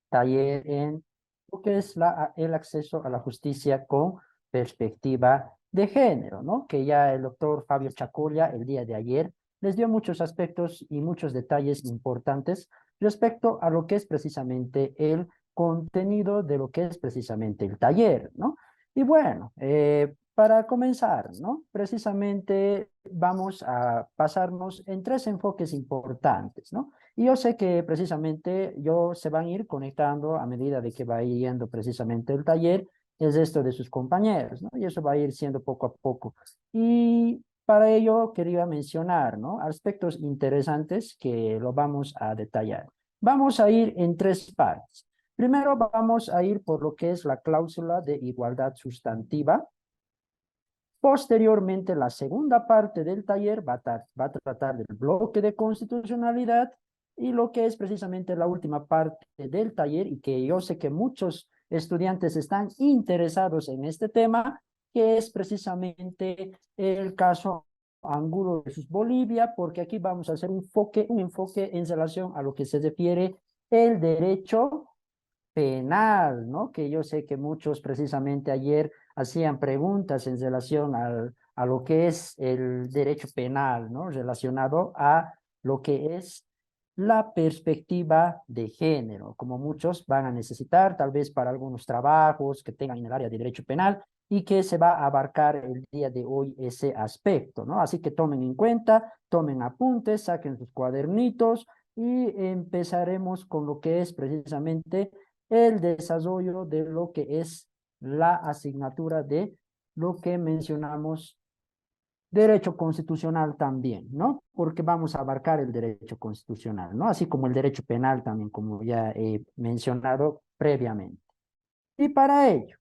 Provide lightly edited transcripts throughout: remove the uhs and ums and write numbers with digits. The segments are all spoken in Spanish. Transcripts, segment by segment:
taller en lo que es el acceso a la justicia con perspectiva de género, ¿no? Que ya el doctor Fabio Chacolla el día de ayer les dio muchos aspectos y muchos detalles importantes respecto a lo que es precisamente el contenido de lo que es precisamente el taller, ¿no? Y bueno, para comenzar, ¿no? Precisamente vamos a pasarnos en tres enfoques importantes, ¿no? Y yo sé que precisamente se van a ir conectando a medida de que va yendo precisamente el taller, es esto de sus compañeros, ¿no? Y eso va a ir siendo poco a poco. Y para ello quería mencionar, ¿no? Aspectos interesantes que lo vamos a detallar. Vamos a ir en tres partes. Primero vamos a ir por lo que es la cláusula de igualdad sustantiva. Posteriormente, la segunda parte del taller va a tratar del bloque de constitucionalidad y lo que es precisamente la última parte del taller y que yo sé que muchos estudiantes están interesados en este tema, que es precisamente el caso Angulo versus Bolivia, porque aquí vamos a hacer un enfoque en relación a lo que se refiere el derecho penal, ¿no? Que yo sé que muchos precisamente ayer hacían preguntas en relación a lo que es el derecho penal, ¿no? Relacionado a lo que es la perspectiva de género, como muchos van a necesitar, tal vez para algunos trabajos que tengan en el área de derecho penal y que se va a abarcar el día de hoy ese aspecto, ¿no? Así que tomen en cuenta, tomen apuntes, saquen sus cuadernitos y empezaremos con lo que es precisamente el desarrollo de lo que es la asignatura de lo que mencionamos derecho constitucional también, ¿no? Porque vamos a abarcar el derecho constitucional, ¿no? Así como el derecho penal también, como ya he mencionado previamente. Y para ello,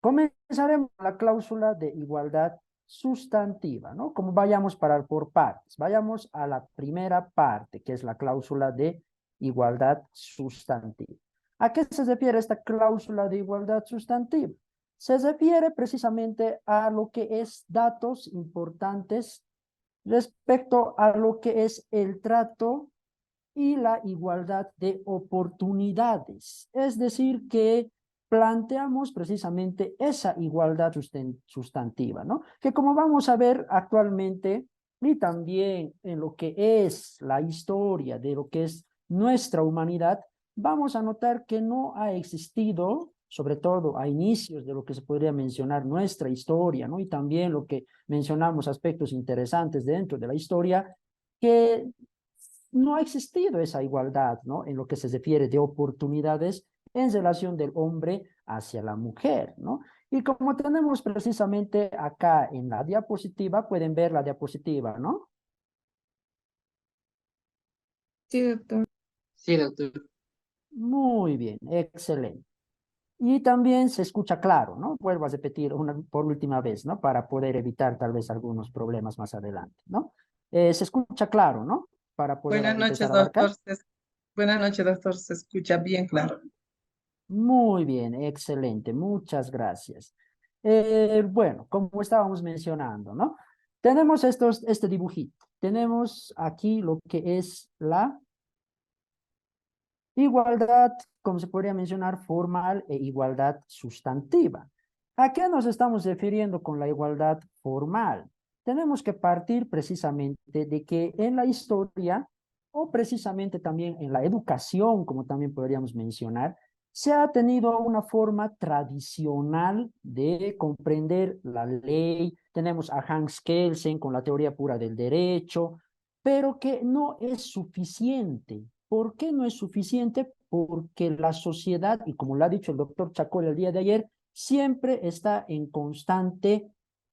comenzaremos la cláusula de igualdad sustantiva, ¿no? Como vayamos por partes. Vayamos a la primera parte, que es la cláusula de igualdad sustantiva. ¿A qué se refiere esta cláusula de igualdad sustantiva? Se refiere precisamente a lo que es datos importantes respecto a lo que es el trato y la igualdad de oportunidades. Es decir, que planteamos precisamente esa igualdad sustantiva, ¿no? Que como vamos a ver actualmente y también en lo que es la historia de lo que es nuestra humanidad, vamos a notar que no ha existido, sobre todo a inicios de lo que se podría mencionar nuestra historia, ¿no? Y también lo que mencionamos aspectos interesantes dentro de la historia, que no ha existido esa igualdad, ¿no? En lo que se refiere de oportunidades en relación del hombre hacia la mujer, ¿no? Y como tenemos precisamente acá en la diapositiva, pueden ver la diapositiva, ¿no? Sí, doctor. Sí, doctor. Muy bien, excelente. Y también se escucha claro, ¿no? Vuelvo a repetir por última vez, ¿no? Para poder evitar tal vez algunos problemas más adelante, ¿no? Se escucha claro, ¿no? Para poder Buenas noches, empezar a abarcar. doctor. Buenas noches, doctor. Se escucha bien claro. Muy bien, excelente, muchas gracias. Bueno, como estábamos mencionando, ¿no? Tenemos este dibujito. Tenemos aquí lo que es la igualdad, como se podría mencionar, formal e igualdad sustantiva. ¿A qué nos estamos refiriendo con la igualdad formal? Tenemos que partir precisamente de que en la historia o precisamente también en la educación, como también podríamos mencionar, se ha tenido una forma tradicional de comprender la ley. Tenemos a Hans Kelsen con la teoría pura del derecho, pero que no es suficiente. ¿Por qué no es suficiente? Porque la sociedad, y como lo ha dicho el doctor Chacol el día de ayer, siempre está en constante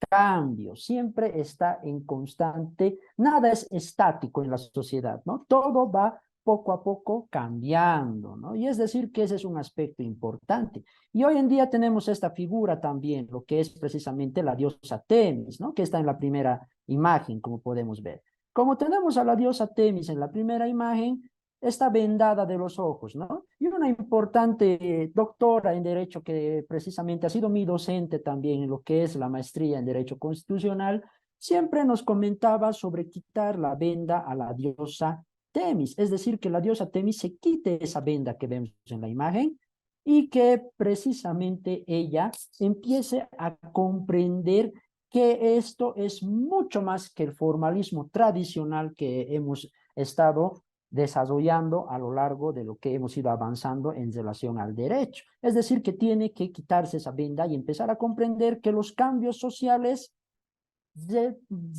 cambio, siempre está en constante, nada es estático en la sociedad, ¿no? Todo va poco a poco cambiando, ¿no? Y es decir, que ese es un aspecto importante. Y hoy en día tenemos esta figura también, lo que es precisamente la diosa Temis, ¿no? Que está en la primera imagen, como podemos ver. Como tenemos a la diosa Temis en la primera imagen, está vendada de los ojos, ¿no? Y una importante doctora en Derecho que precisamente ha sido mi docente también en lo que es la maestría en Derecho Constitucional, siempre nos comentaba sobre quitar la venda a la diosa Temis, es decir, que la diosa Temis se quite esa venda que vemos en la imagen y que precisamente ella empiece a comprender que esto es mucho más que el formalismo tradicional que hemos estado desarrollando a lo largo de lo que hemos ido avanzando en relación al derecho. Es decir, que tiene que quitarse esa venda y empezar a comprender que los cambios sociales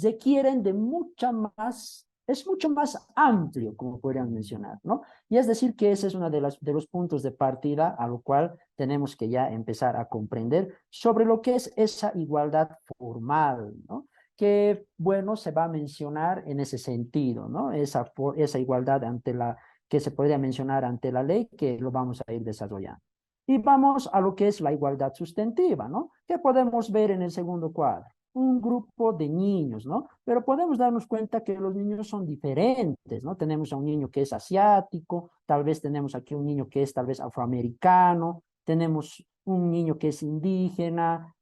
requieren de mucha más, es mucho más amplio, como podrían mencionar, ¿no? Y es decir, que ese es uno de los puntos de partida a lo cual tenemos que ya empezar a comprender sobre lo que es esa igualdad formal, ¿no? Que, bueno, se va a mencionar en ese sentido, ¿no? Esa igualdad ante la, que se podría mencionar ante la ley, que lo vamos a ir desarrollando. Y vamos a lo que es la igualdad sustantiva, ¿no? Que podemos ver en el segundo cuadro un grupo de niños, ¿no? Pero podemos darnos cuenta que los niños son diferentes, ¿no? Tenemos a un niño que es asiático, tal vez tenemos aquí un niño que es tal vez afroamericano, tenemos un niño que es indígena,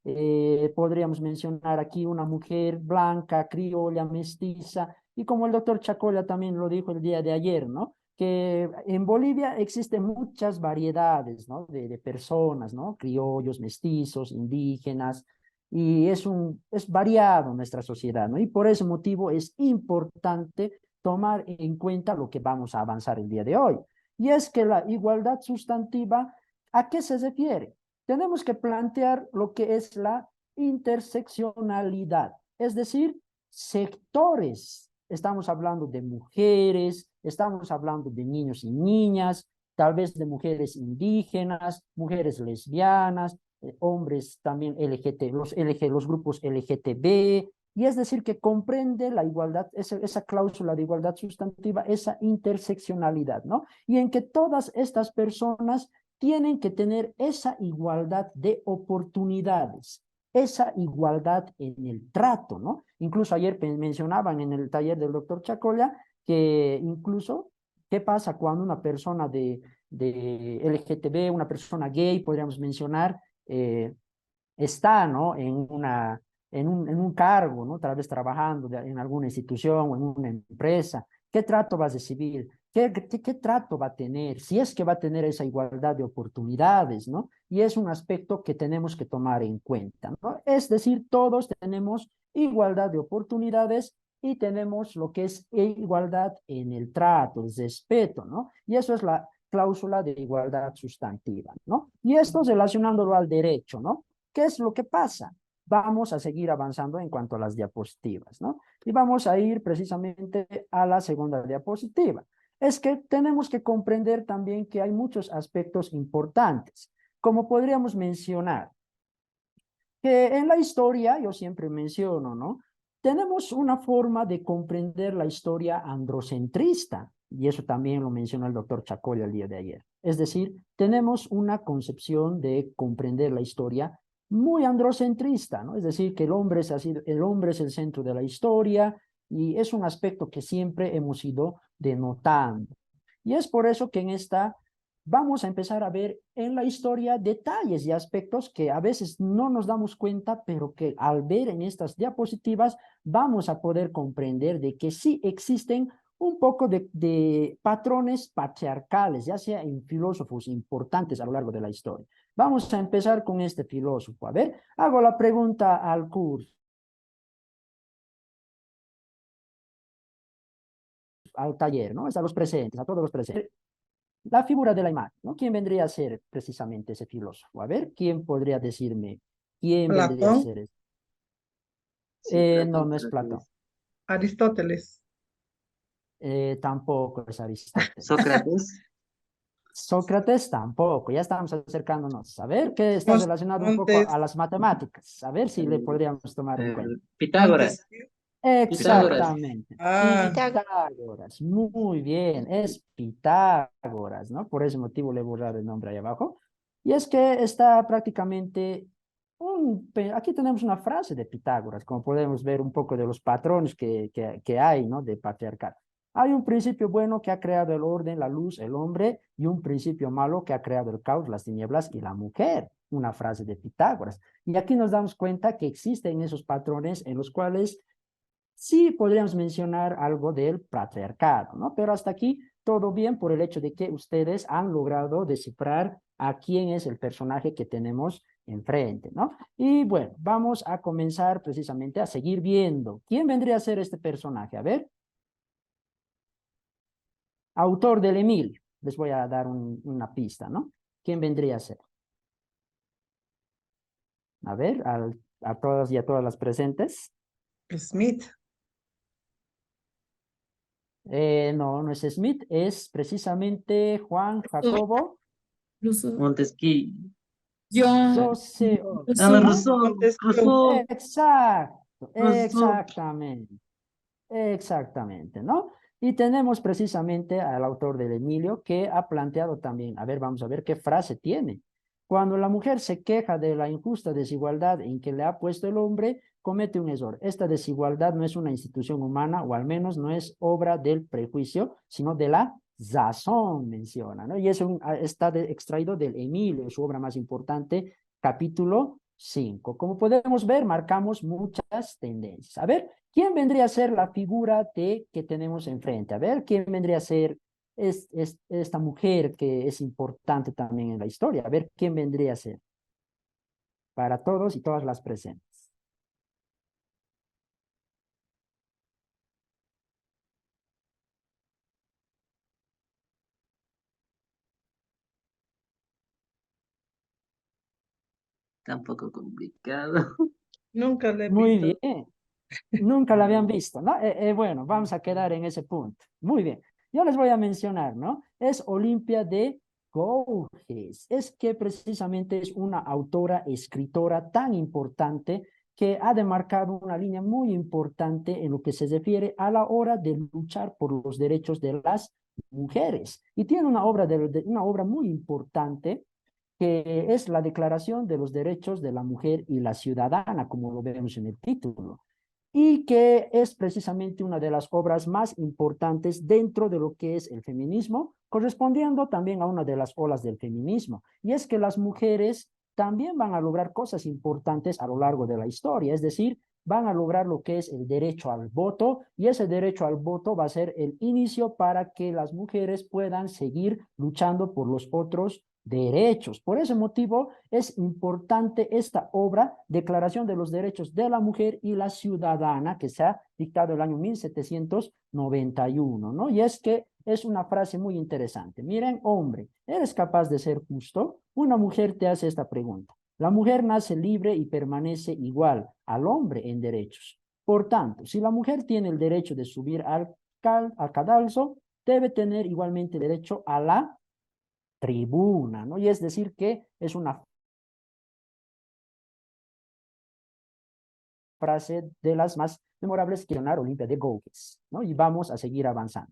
podríamos mencionar aquí una mujer blanca, criolla, mestiza, y como el doctor Chacolla también lo dijo el día de ayer, ¿no? Que en Bolivia existen muchas variedades, ¿no? De personas, ¿no? Criollos, mestizos, indígenas, y es variado nuestra sociedad, ¿no? Y por ese motivo es importante tomar en cuenta lo que vamos a avanzar el día de hoy. Y es que la igualdad sustantiva, ¿a qué se refiere? Tenemos que plantear lo que es la interseccionalidad, es decir, sectores. Estamos hablando de mujeres, estamos hablando de niños y niñas, tal vez de mujeres indígenas, mujeres lesbianas, hombres también LGT, los grupos LGTB, y es decir, que comprende la igualdad, esa cláusula de igualdad sustantiva, esa interseccionalidad, ¿no? Y en que todas estas personas tienen que tener esa igualdad de oportunidades, esa igualdad en el trato, ¿no? Incluso ayer mencionaban en el taller del doctor Chacolla que incluso, ¿qué pasa cuando una persona de LGTB, una persona gay, podríamos mencionar, eh, está, ¿no? En un cargo, ¿no? Tal vez trabajando en alguna institución o en una empresa. ¿Qué trato va a recibir? ¿Qué trato va a tener? Si es que va a tener esa igualdad de oportunidades, ¿no? Y es un aspecto que tenemos que tomar en cuenta, ¿no? Es decir, todos tenemos igualdad de oportunidades y tenemos lo que es igualdad en el trato, el respeto, ¿no? Y eso es la cláusula de igualdad sustantiva, ¿no? Y esto relacionándolo al derecho, ¿no? ¿Qué es lo que pasa? Vamos a seguir avanzando en cuanto a las diapositivas, ¿no? Y vamos a ir precisamente a la segunda diapositiva. Es que tenemos que comprender también que hay muchos aspectos importantes, como podríamos mencionar, que en la historia, yo siempre menciono, ¿no? Tenemos una forma de comprender la historia androcentrista, y eso también lo mencionó el doctor Chacolla el día de ayer. Es decir, tenemos una concepción de comprender la historia muy androcentrista, ¿no? Es decir, que el hombre es el centro de la historia y es un aspecto que siempre hemos ido denotando. Y es por eso que en esta vamos a empezar a ver en la historia detalles y aspectos que a veces no nos damos cuenta, pero que al ver en estas diapositivas vamos a poder comprender de que sí existen un poco de patrones patriarcales, ya sea en filósofos importantes a lo largo de la historia. Vamos a empezar con este filósofo. A ver, hago la pregunta al curso, al taller, ¿no? Es a los presentes, a todos los presentes. La figura de la imagen, ¿no? ¿Quién vendría a ser precisamente ese filósofo? A ver, ¿quién podría decirme quién vendría a Platón, ser ese? Sí, No, Platón, no es pero Platón. Aristóteles, Tampoco es Aristóteles. Sócrates, Sócrates tampoco, ya estamos acercándonos. A ver, que está relacionado un poco a Montes, las matemáticas. A ver si le eh, podríamos tomar en cuenta. Pitágoras, Montesquieu. Pitágoras. Exactamente. Ah, Pitágoras. Muy bien, es Pitágoras, ¿no? Por ese motivo le he borrado el nombre ahí abajo. Y es que está prácticamente aquí tenemos una frase de Pitágoras, como podemos ver un poco de los patrones que hay, ¿no? De patriarcado. Hay un principio bueno que ha creado el orden, la luz, el hombre, y un principio malo que ha creado el caos, las tinieblas y la mujer. Una frase de Pitágoras. Y aquí nos damos cuenta que existen esos patrones en los cuales Sí podríamos mencionar algo del patriarcado, ¿no? Pero hasta aquí todo bien por el hecho de que ustedes han logrado descifrar a quién es el personaje que tenemos enfrente, ¿no? Y bueno, vamos a comenzar precisamente a seguir viendo. ¿Quién vendría a ser este personaje? A ver, autor del Emilio. Les voy a dar una pista, ¿no? ¿Quién vendría a ser? A ver, a todas y a todas las presentes. Smith. No, no es Smith, es precisamente Juan Jacobo Rousseau. Montesquieu. John Rousseau, Ah, Rousseau. Rousseau. Montesquieu. Rousseau. exacto, Rousseau. exactamente, exactamente, ¿no? Y tenemos precisamente al autor del Emilio que ha planteado también, a ver, vamos a ver qué frase tiene. Cuando la mujer se queja de la injusta desigualdad en que le ha puesto el hombre, comete un error. Esta desigualdad no es una institución humana, o al menos no es obra del prejuicio, sino de la razón, menciona, ¿no? Y eso está extraído del Emilio, su obra más importante, capítulo 5. Como podemos ver, marcamos muchas tendencias. A ver, ¿quién vendría a ser la figura que tenemos enfrente? A ver, ¿quién vendría a ser esta mujer que es importante también en la historia? A ver, ¿quién vendría a ser? Para todos y todas las presentes. Está un poco complicado. Nunca le he Muy visto. bien. Nunca la habían visto, ¿no? Bueno, vamos a quedar en ese punto. Muy bien. Yo les voy a mencionar, ¿no? Es Olimpia de Gouges. Es que precisamente es una autora, escritora tan importante que ha demarcado una línea muy importante en lo que se refiere a la hora de luchar por los derechos de las mujeres. Y tiene una obra, una obra muy importante que es la Declaración de los Derechos de la Mujer y la Ciudadana, como lo vemos en el título, y que es precisamente una de las obras más importantes dentro de lo que es el feminismo, correspondiendo también a una de las olas del feminismo, y es que las mujeres también van a lograr cosas importantes a lo largo de la historia, es decir, van a lograr lo que es el derecho al voto, y ese derecho al voto va a ser el inicio para que las mujeres puedan seguir luchando por los otros derechos. Por ese motivo es importante esta obra, Declaración de los Derechos de la Mujer y la Ciudadana, que se ha dictado el año 1791, ¿no? Y es que es una frase muy interesante. Miren, hombre, ¿eres capaz de ser justo? Una mujer te hace esta pregunta. La mujer nace libre y permanece igual al hombre en derechos. Por tanto, si la mujer tiene el derecho de subir al cadalso, debe tener igualmente derecho a la tribuna, ¿no? Y es decir que es una frase de las más memorables que Leonardo Olimpia de Gouges, ¿no? Y vamos a seguir avanzando.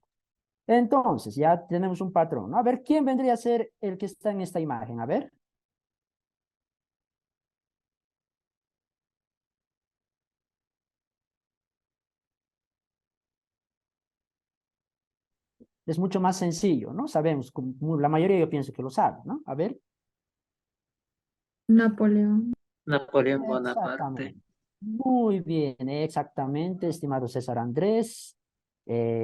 Entonces, ya tenemos un patrón, ¿no? A ver, ¿quién vendría a ser el que está en esta imagen? A ver. Es mucho más sencillo, ¿no? Sabemos, como la mayoría yo pienso que lo sabe, ¿no? A ver. Napoleón. Napoleón Bonaparte. Exactamente. Muy bien, exactamente, estimado César Andrés.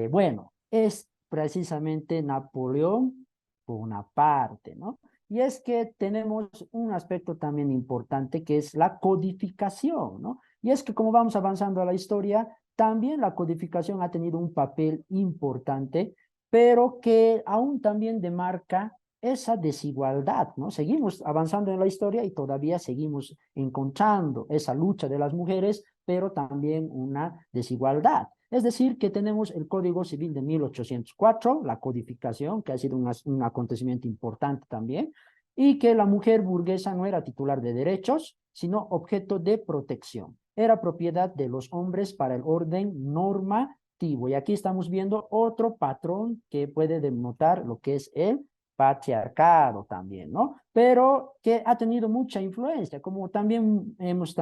Bueno, es precisamente Napoleón Bonaparte, ¿no? Y es que tenemos un aspecto también importante que es la codificación, ¿no? Y es que como vamos avanzando a la historia, también la codificación ha tenido un papel importante, pero que aún también demarca esa desigualdad, ¿no? Seguimos avanzando en la historia y todavía seguimos encontrando esa lucha de las mujeres, pero también una desigualdad. Es decir, que tenemos el Código Civil de 1804, la codificación, que ha sido un acontecimiento importante también, y que la mujer burguesa no era titular de derechos, sino objeto de protección. Era propiedad de los hombres para el orden normativo. Y aquí estamos viendo otro patrón que puede denotar lo que es el patriarcado también, ¿no? Pero que ha tenido mucha influencia, como también hemos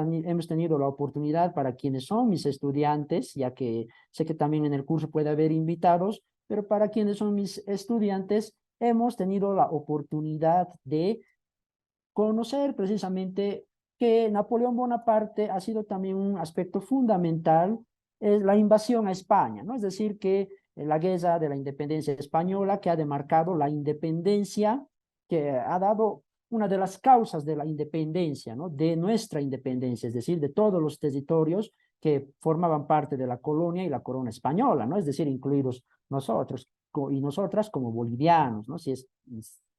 tenido la oportunidad para quienes son mis estudiantes, ya que sé que también en el curso puede haber invitados, pero para quienes son mis estudiantes, hemos tenido la oportunidad de conocer precisamente que Napoleón Bonaparte ha sido también un aspecto fundamental es la invasión a España, ¿no? Es decir, que la guerra de la independencia española que ha demarcado la independencia, que ha dado una de las causas de la independencia, ¿no? De nuestra independencia, es decir, de todos los territorios que formaban parte de la colonia y la corona española, ¿no? Es decir, incluidos nosotros y nosotras como bolivianos, ¿no?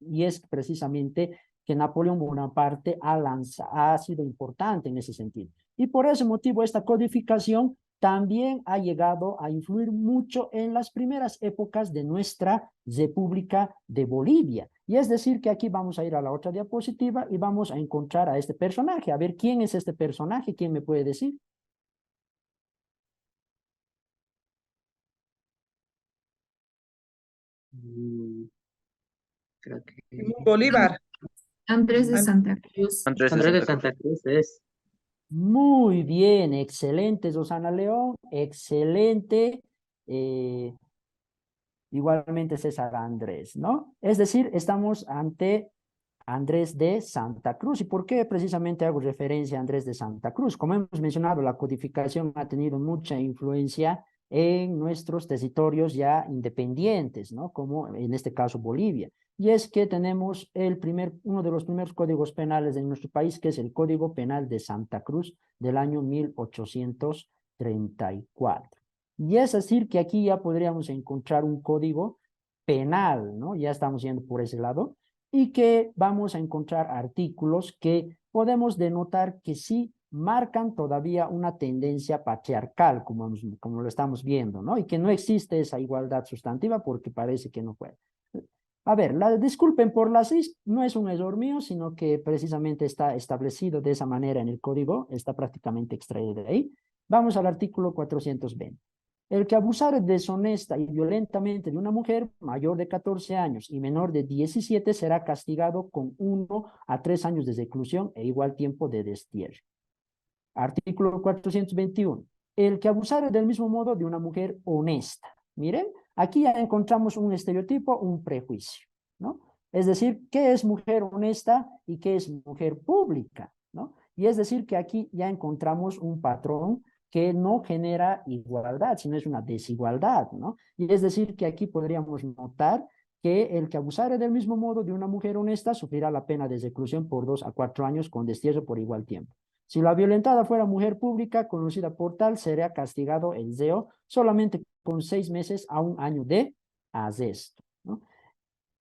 Y es precisamente que Napoleón Bonaparte ha sido importante en ese sentido. Y por ese motivo esta codificación también ha llegado a influir mucho en las primeras épocas de nuestra República de Bolivia. Y es decir, que aquí vamos a ir a la otra diapositiva y vamos a encontrar a este personaje. A ver, ¿quién es este personaje? ¿Quién me puede decir? Mm, Creo que Bolívar. Andrés de An- Santa Cruz. Andrés de Andrés de Santa Cruz. Santa Cruz es. Muy bien, excelente, Susana León, excelente. eh, Igualmente César Andrés, ¿no? Es decir, estamos ante Andrés de Santa Cruz. ¿Y por qué precisamente hago referencia a Andrés de Santa Cruz? Como hemos mencionado, la codificación ha tenido mucha influencia en nuestros territorios ya independientes, ¿no? Como en este caso Bolivia. Y es que tenemos uno de los primeros códigos penales de nuestro país, que es el Código Penal de Santa Cruz del año 1834. Y es decir, que aquí ya podríamos encontrar un código penal, ¿no? Ya estamos yendo por ese lado, y que vamos a encontrar artículos que podemos denotar que sí marcan todavía una tendencia patriarcal, como lo estamos viendo, ¿no? Y que no existe esa igualdad sustantiva porque parece que no puede. A ver, disculpen por las seis, no es un error mío, sino que precisamente está establecido de esa manera en el código, está prácticamente extraído de ahí. Vamos al artículo 420. El que abusare deshonesta y violentamente de una mujer mayor de 14 años y menor de 17 será castigado con 1 a 3 años de reclusión e igual tiempo de destierro. Artículo 421. El que abusare del mismo modo de una mujer honesta. Miren, aquí ya encontramos un estereotipo, un prejuicio, ¿no? Es decir, ¿qué es mujer honesta y qué es mujer pública, ¿no? Y es decir, que aquí ya encontramos un patrón que no genera igualdad, sino es una desigualdad, ¿no? Y es decir, que aquí podríamos notar que el que abusare del mismo modo de una mujer honesta sufrirá la pena de reclusión por 2 a 4 años con destierro por igual tiempo. Si la violentada fuera mujer pública, conocida por tal, sería castigado el reo solamente con 6 meses a 1 año de arresto, ¿no?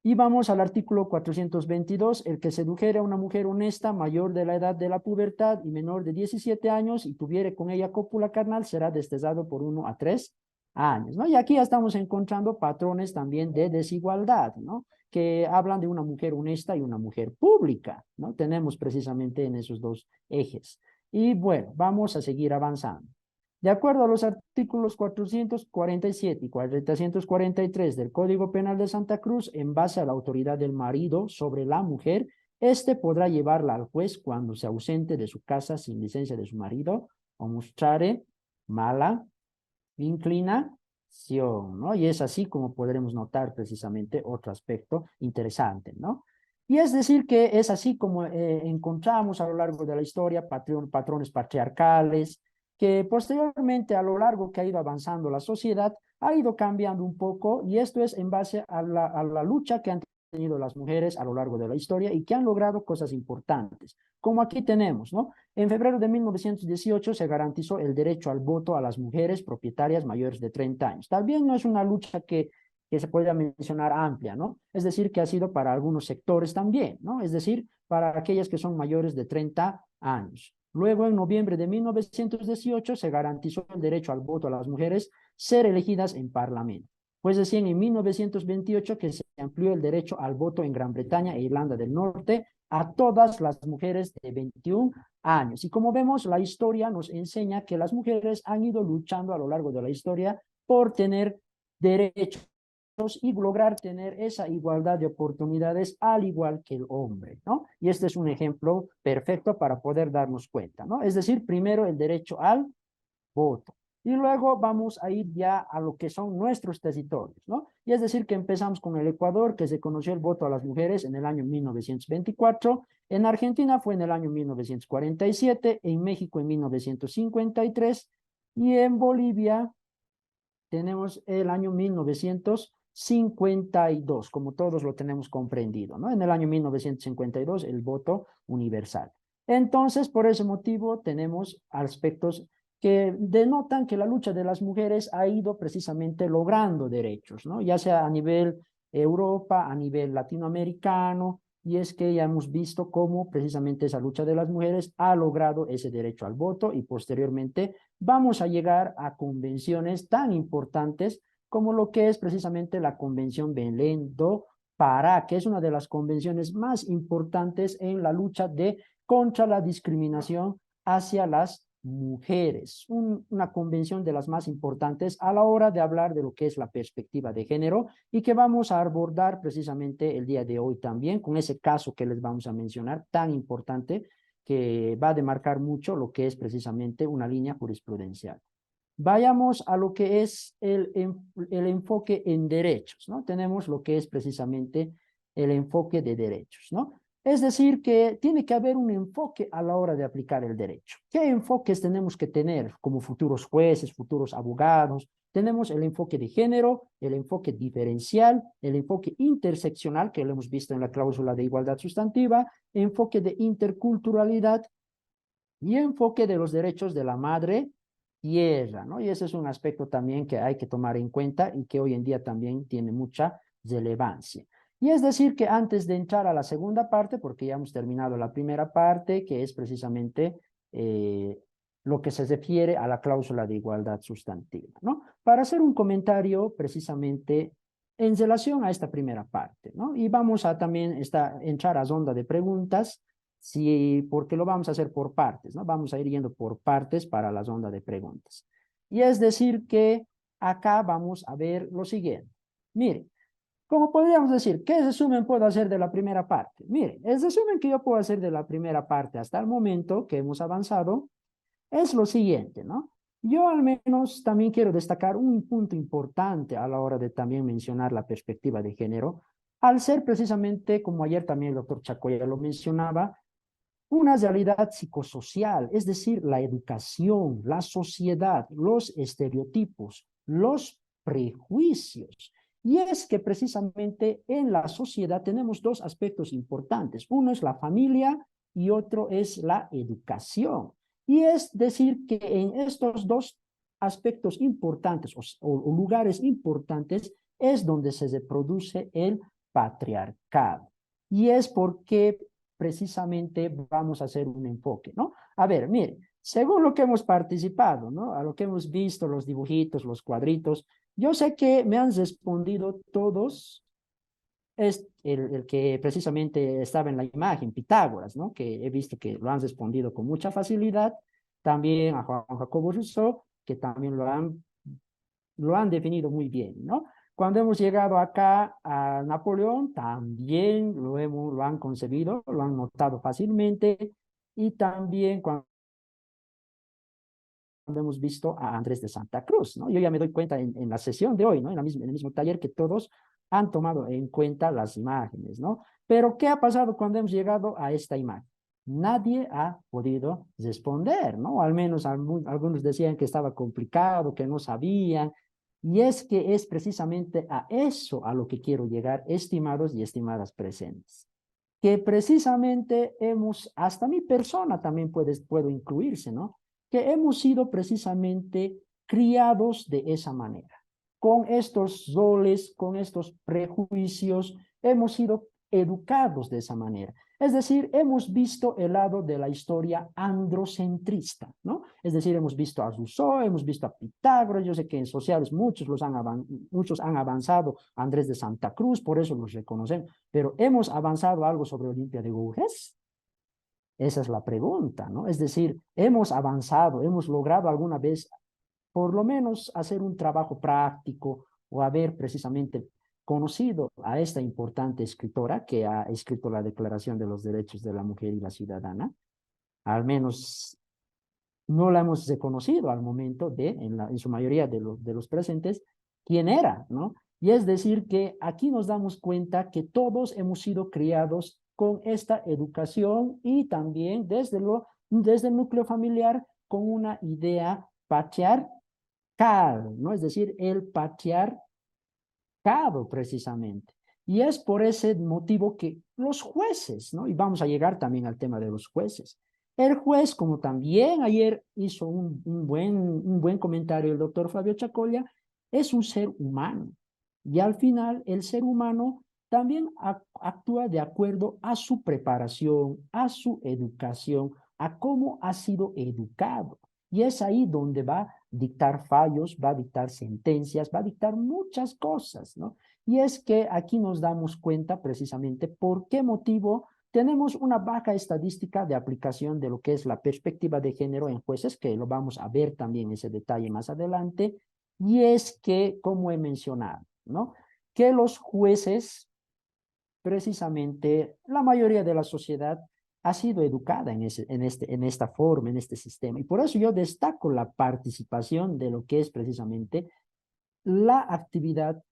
Y vamos al artículo 422, el que sedujere a una mujer honesta, mayor de la edad de la pubertad y menor de 17 años y tuviere con ella cópula carnal, será desterrado por 1 a 3 años, ¿no? Y aquí ya estamos encontrando patrones también de desigualdad, ¿no? Que hablan de una mujer honesta y una mujer pública, ¿no? Tenemos precisamente en esos dos ejes. Y bueno, vamos a seguir avanzando. De acuerdo a los artículos 447 y 443 del Código Penal de Santa Cruz, en base a la autoridad del marido sobre la mujer, éste podrá llevarla al juez cuando se ausente de su casa sin licencia de su marido o mostrare mala inclinación, ¿no? Y es así como podremos notar precisamente otro aspecto interesante, ¿no? Y es decir que es así como encontramos a lo largo de la historia patrones patriarcales, que posteriormente a lo largo que ha ido avanzando la sociedad, ha ido cambiando un poco, y esto es en base a la lucha que han tenido las mujeres a lo largo de la historia y que han logrado cosas importantes, como aquí tenemos, ¿no? En febrero de 1918 se garantizó el derecho al voto a las mujeres propietarias mayores de 30 años. También no es una lucha que se pueda mencionar amplia, ¿no? Es decir, que ha sido para algunos sectores también, ¿no? Es decir, para aquellas que son mayores de 30 años. Luego, en noviembre de 1918, se garantizó el derecho al voto a las mujeres ser elegidas en Parlamento. Pues recién en 1928 que se amplió el derecho al voto en Gran Bretaña e Irlanda del Norte a todas las mujeres de 21 años. Y como vemos, la historia nos enseña que las mujeres han ido luchando a lo largo de la historia por tener derechos y lograr tener esa igualdad de oportunidades al igual que el hombre, ¿no? Y este es un ejemplo perfecto para poder darnos cuenta, ¿no? Es decir, primero el derecho al voto. Y luego vamos a ir ya a lo que son nuestros territorios, ¿no? Y es decir, que empezamos con el Ecuador, que se conoció el voto a las mujeres en el año 1924, en Argentina fue en el año 1947, en México en 1953, Y en Bolivia tenemos el año 1952, como todos lo tenemos comprendido, ¿no? En el año 1952, el voto universal. Entonces, por ese motivo, tenemos aspectos que denotan que la lucha de las mujeres ha ido precisamente logrando derechos, ¿no? Ya sea a nivel Europa, a nivel latinoamericano, y es que ya hemos visto cómo precisamente esa lucha de las mujeres ha logrado ese derecho al voto y posteriormente vamos a llegar a convenciones tan importantes como lo que es precisamente la Convención Belén do Pará, que es una de las convenciones más importantes en la lucha contra la discriminación hacia las mujeres. Una convención de las más importantes a la hora de hablar de lo que es la perspectiva de género y que vamos a abordar precisamente el día de hoy también con ese caso que les vamos a mencionar tan importante que va a demarcar mucho lo que es precisamente una línea jurisprudencial. Vayamos a lo que es el enfoque en derechos, ¿no? Tenemos lo que es precisamente el enfoque de derechos, ¿no? Es decir, que tiene que haber un enfoque a la hora de aplicar el derecho. ¿Qué enfoques tenemos que tener como futuros jueces, futuros abogados? Tenemos el enfoque de género, el enfoque diferencial, el enfoque interseccional, que lo hemos visto en la cláusula de igualdad sustantiva, enfoque de interculturalidad y enfoque de los derechos de la madre tierra, ¿no? Y ese es un aspecto también que hay que tomar en cuenta y que hoy en día también tiene mucha relevancia. Y es decir que antes de entrar a la segunda parte, porque ya hemos terminado la primera parte, que es precisamente lo que se refiere a la cláusula de igualdad sustantiva, ¿no? Para hacer un comentario precisamente en relación a esta primera parte, ¿no? Y vamos a también entrar a ronda de preguntas, sí, porque lo vamos a hacer por partes, ¿no? Vamos a ir yendo por partes para la ronda de preguntas. Y es decir que acá vamos a ver lo siguiente. Mire, como podríamos decir, ¿qué resumen puedo hacer de la primera parte? Mire, el resumen que yo puedo hacer de la primera parte hasta el momento que hemos avanzado es lo siguiente, ¿no? Yo al menos también quiero destacar un punto importante a la hora de también mencionar la perspectiva de género, al ser precisamente, como ayer también el doctor Chacoya lo mencionaba, una realidad psicosocial, es decir, la educación, la sociedad, los estereotipos, los prejuicios. Y es que precisamente en la sociedad tenemos dos aspectos importantes. Uno es la familia y otro es la educación. Y es decir que en estos dos aspectos importantes o lugares importantes es donde se reproduce el patriarcado. Y es porque precisamente vamos a hacer un enfoque, ¿no? A ver, mire, según lo que hemos participado, ¿no? A lo que hemos visto, los dibujitos, los cuadritos, yo sé que me han respondido todos, es el que precisamente estaba en la imagen, Pitágoras, ¿no? Que he visto que lo han respondido con mucha facilidad, también a Juan Jacobo Rousseau, que también lo han definido muy bien, ¿no? Cuando hemos llegado acá a Napoleón, también lo han concebido, lo han notado fácilmente, y también cuando hemos visto a Andrés de Santa Cruz, ¿no? Yo ya me doy cuenta en la sesión de hoy, ¿no? En el mismo taller que todos han tomado en cuenta las imágenes, ¿no? Pero ¿qué ha pasado cuando hemos llegado a esta imagen? Nadie ha podido responder, ¿no? Al menos algunos decían que estaba complicado, que no sabían, y es que es precisamente a eso a lo que quiero llegar, estimados y estimadas presentes. Que precisamente hasta mi persona también puedo incluirse, ¿no? Que hemos sido precisamente criados de esa manera, con estos roles, con estos prejuicios, hemos sido educados de esa manera. Es decir, hemos visto el lado de la historia androcentrista, ¿no? Es decir, hemos visto a Rousseau, hemos visto a Pitágoras, yo sé que en sociales muchos han avanzado, Andrés de Santa Cruz, por eso los reconocemos, pero ¿hemos avanzado algo sobre Olimpia de Gouges? Esa es la pregunta, ¿no? Es decir, ¿hemos avanzado, hemos logrado alguna vez por lo menos hacer un trabajo práctico o haber precisamente conocido a esta importante escritora que ha escrito la Declaración de los Derechos de la Mujer y la Ciudadana? Al menos no la hemos reconocido al momento en su mayoría de los presentes, quién era, ¿no? Y es decir que aquí nos damos cuenta que todos hemos sido criados con esta educación y también desde el núcleo familiar con una idea patriarcal, ¿no? Es decir, el patriarcado precisamente. Y es por ese motivo que los jueces, ¿no? Y vamos a llegar también al tema de los jueces. El juez, como también ayer hizo un buen comentario el doctor Flavio Chacolla, es un ser humano. Y al final, el ser humano también actúa de acuerdo a su preparación, a su educación, a cómo ha sido educado. Y es ahí donde va a dictar fallos, va a dictar sentencias, va a dictar muchas cosas, ¿no? Y es que aquí nos damos cuenta precisamente por qué motivo tenemos una baja estadística de aplicación de lo que es la perspectiva de género en jueces, que lo vamos a ver también ese detalle más adelante. Y es que, como he mencionado, ¿no? Que los jueces, precisamente, la mayoría de la sociedad ha sido educada en esta forma, en este sistema. Y por eso yo destaco la participación de lo que es precisamente la actividad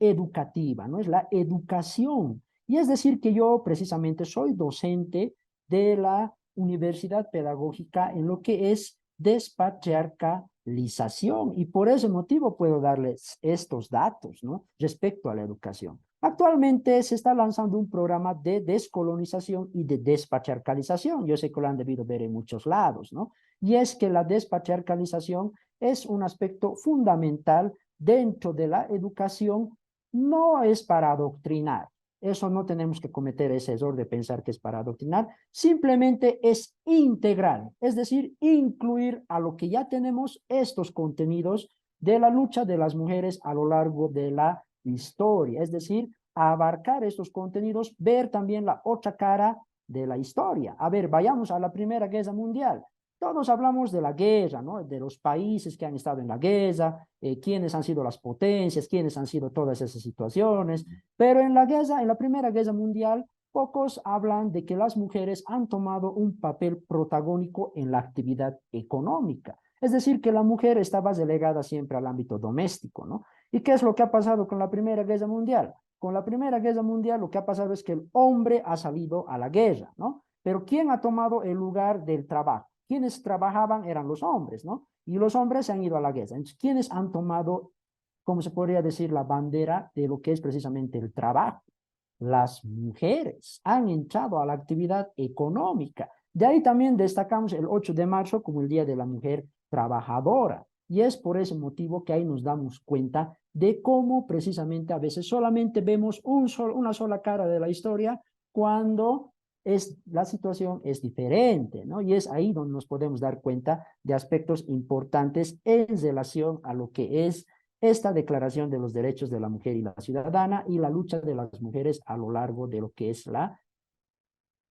educativa, ¿no? Es la educación. Y es decir que yo precisamente soy docente de la Universidad Pedagógica en lo que es despatriarcalización y por ese motivo puedo darles estos datos, ¿no? Respecto a la educación. Actualmente se está lanzando un programa de descolonización y de despatriarcalización. Yo sé que lo han debido ver en muchos lados, ¿no? Y es que la despatriarcalización es un aspecto fundamental dentro de la educación, no es para adoctrinar. Eso no tenemos que cometer ese error de pensar que es para adoctrinar, simplemente es integral, es decir, incluir a lo que ya tenemos estos contenidos de la lucha de las mujeres a lo largo de la historia, es decir, abarcar estos contenidos, ver también la otra cara de la historia. A ver, vayamos a la Primera Guerra Mundial. Todos hablamos de la guerra, ¿no? De los países que han estado en la guerra, quiénes han sido las potencias, quiénes han sido todas esas situaciones, pero en la guerra, en la Primera Guerra Mundial, pocos hablan de que las mujeres han tomado un papel protagónico en la actividad económica. Es decir, que la mujer estaba relegada siempre al ámbito doméstico, ¿no? ¿Y qué es lo que ha pasado con la Primera Guerra Mundial? Con la Primera Guerra Mundial lo que ha pasado es que el hombre ha salido a la guerra, ¿no? Pero ¿quién ha tomado el lugar del trabajo? Quienes trabajaban eran los hombres, ¿no? Y los hombres se han ido a la guerra. Entonces, ¿quiénes han tomado, como se podría decir, la bandera de lo que es precisamente el trabajo? Las mujeres han entrado a la actividad económica. De ahí también destacamos el 8 de marzo como el Día de la Mujer Trabajadora. Y es por ese motivo que ahí nos damos cuenta de cómo precisamente a veces solamente vemos una sola cara de la historia cuando la situación es diferente, ¿no? Y es ahí donde nos podemos dar cuenta de aspectos importantes en relación a lo que es esta Declaración de los Derechos de la Mujer y la Ciudadana y la lucha de las mujeres a lo largo de lo que es la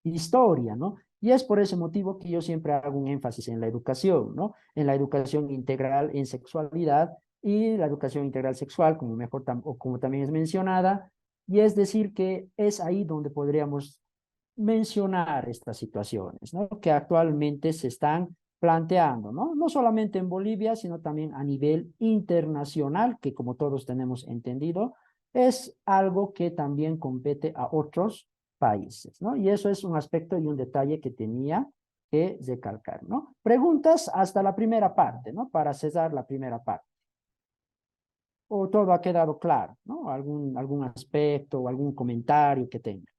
historia, ¿no? Y es por ese motivo que yo siempre hago un énfasis en la educación, ¿no? En la educación integral en sexualidad y la educación integral sexual, como también es mencionada, y es decir que es ahí donde podríamos mencionar estas situaciones, ¿no? Que actualmente se están planteando, ¿no? No solamente en Bolivia, sino también a nivel internacional, que como todos tenemos entendido, es algo que también compete a otros países, ¿no? Y eso es un aspecto y un detalle que tenía que recalcar, ¿no? Preguntas hasta la primera parte, ¿no? Para cesar la primera parte. ¿O todo ha quedado claro, ¿no? Algún aspecto o algún comentario que tenga.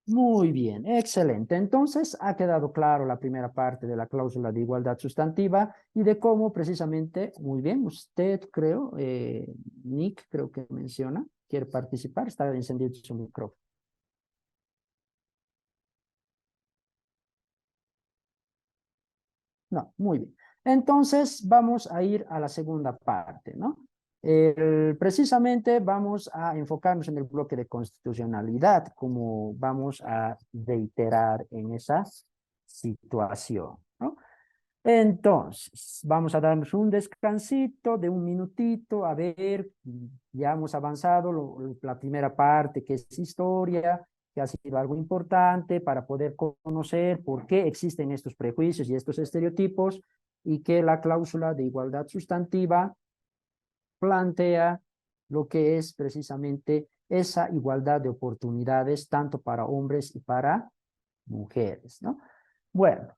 Muy bien, excelente. Entonces, ha quedado claro la primera parte de la cláusula de igualdad sustantiva y de cómo precisamente, muy bien, usted creo, Nick creo que menciona, quiere participar, está encendido su micrófono. No, muy bien. Entonces, vamos a ir a la segunda parte, ¿no? Precisamente vamos a enfocarnos en el bloque de constitucionalidad, como vamos a reiterar en esa situación, ¿no? Entonces, vamos a darnos un descansito de un minutito, a ver, ya hemos avanzado la primera parte, que es historia, que ha sido algo importante para poder conocer por qué existen estos prejuicios y estos estereotipos y que la cláusula de igualdad sustantiva plantea lo que es precisamente esa igualdad de oportunidades tanto para hombres y para mujeres, ¿no? Bueno,